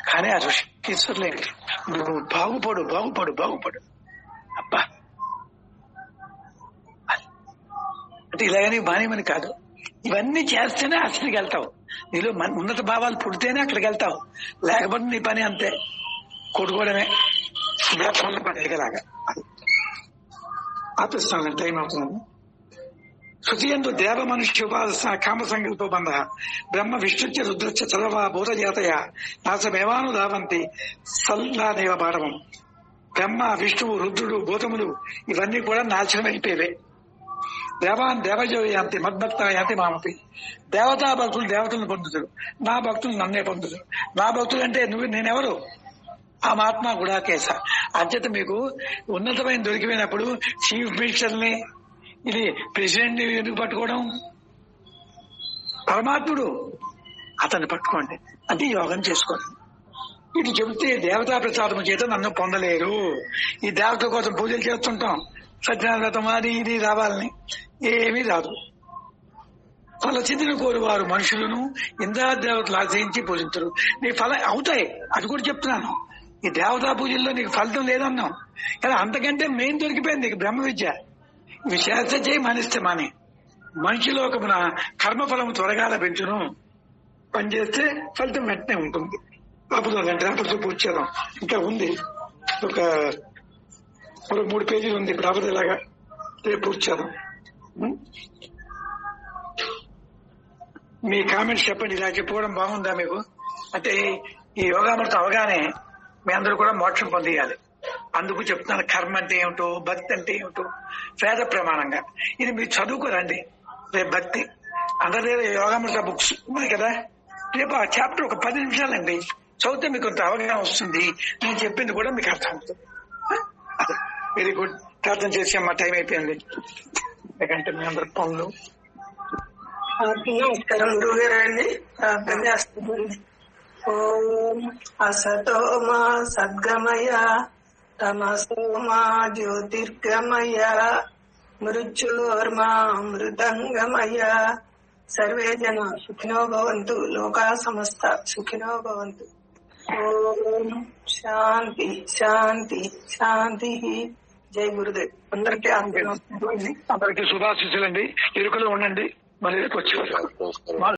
కానీ ఆ ఋషికేశ్వర్లేంటి, నువ్వు బాగుపడు బాగుపడు బాగుపడు, అబ్బా అంటే ఇలాగని బానేమని కాదు. ఇవన్నీ చేస్తేనే అసలుకి వెళ్తావు. నీలో ఉన్నత భావాలు పుడితేనే అక్కడికి వెళ్తావు. లేకపోతే నీ పని అంతే, కొట్టుకోవడమే. పండుగలాగా ఆపిస్తాను. టైం అవుతున్నాను. శృతియందు దేవ మనుష్య ఉపాసన కామ సంకల్ప బంధ బ్రహ్మ విష్ణుత్య రుద్రచ్చ సర్వ భూతజాతయ నాసమేవానుధావంతి సల్లాదేవ పాఠవం బ్రహ్మ, విష్ణువు, రుద్రుడు, భూతములు ఇవన్నీ కూడా నాశనం అయిపోయేవే. దేవాన్ దేవజో యాంతి మద్భక్త యాంతి మామపి. దేవతా భక్తులు దేవతలను పొందుతారు, నా భక్తులు నన్నే పొందుతారు. నా భక్తులు అంటే నేనెవరు? ఆ మహాత్మా గుడాకేశ. అంచేత మీకు ఉన్నతమైన దొరికిపోయినప్పుడు చీఫ్ మినిస్టర్ని, ఇది ప్రెసిడెంట్ ఎందుకు పట్టుకోవడం? పరమాత్ముడు, అతన్ని పట్టుకోండి అంటే యోగం చేసుకోండి. ఇటు చెబితే దేవతా ప్రసాదం చేత నన్ను పొందలేరు. ఈ దేవత కోసం పూజలు చేస్తుంటాం, సత్యనారాయణ వ్రతం అది ఇది రావాలని, ఏమీ రాదు. ఫలసిద్ధిని కోరువారు మనుషులను ఇంద్రాదేవతలు ఆశ్రయించి పూజించరు. నీ ఫలం అవుతాయి, అది కూడా చెప్తున్నాను. ఈ దేవతా పూజల్లో నీకు ఫలితం లేదన్నాం కానీ అంతకంటే మెయిన్ దొరికిపోయింది నీకు బ్రహ్మ విద్య. ఇవి చేస్తే చేయి, మానిస్తే మాని. మనిషిలోకమున కర్మఫలం త్వరగా లభించును. పనిచేస్తే ఫలితం వెంటనే ఉంటుంది. అప్పుడంటే అప్పుడుతో పూర్తి చేద్దాం. ఇంకా ఉంది, ఒక 3 పేజీలు ఉంది. ఇప్పుడు ఇలాగా రేపు పూర్తి చేద్దాం. మీ కామెంట్స్ చెప్పండి. ఇలా చెప్పుకోవడం బాగుందా మీకు? అంటే ఈ యోగామృతం అవగానే మీ అందరూ కూడా మోక్షం పొందేయాలి. అందుకు చెప్తున్నాను, కర్మ అంటే ఏమిటో, భక్తి అంటే ఏమిటో వేద ప్రమాణంగా. ఇది మీరు చదువుకోరండి. రేపు భక్తి అందరి యోగామృత బుక్స్ ఉన్నాయి కదా, రేపు ఆ చాప్టర్ ఒక 10 నిమిషాలండి చదివితే మీకు కొంత అవగాహన వస్తుంది. నేను చెప్పింది కూడా మీకు అర్థం అవుతుంది. Very good. ప్రార్థన చేసి అమ్మ, టైం అయిపోయింది. ఎందుకంటే మీ అందరి పనులు. నమస్కారం గురుగారండి, ప్రార్థన చేస్తుంది. ఓం అసతో మా సద్గమయ తమసో మా జ్యోతిర్గమయ మృత్యోర్మా మృదంగమయ. సర్వే జన సుఖినో భవంతు, లోకా సమస్త సుఖినో భవంతు. ఓం శాంతి శాంతి శాంతి. జై గురుదేవ్. అందరికీ అందరికీ శుభాశీస్సులండి. ఎరుకలో ఉండండి. మరి వచ్చేవారు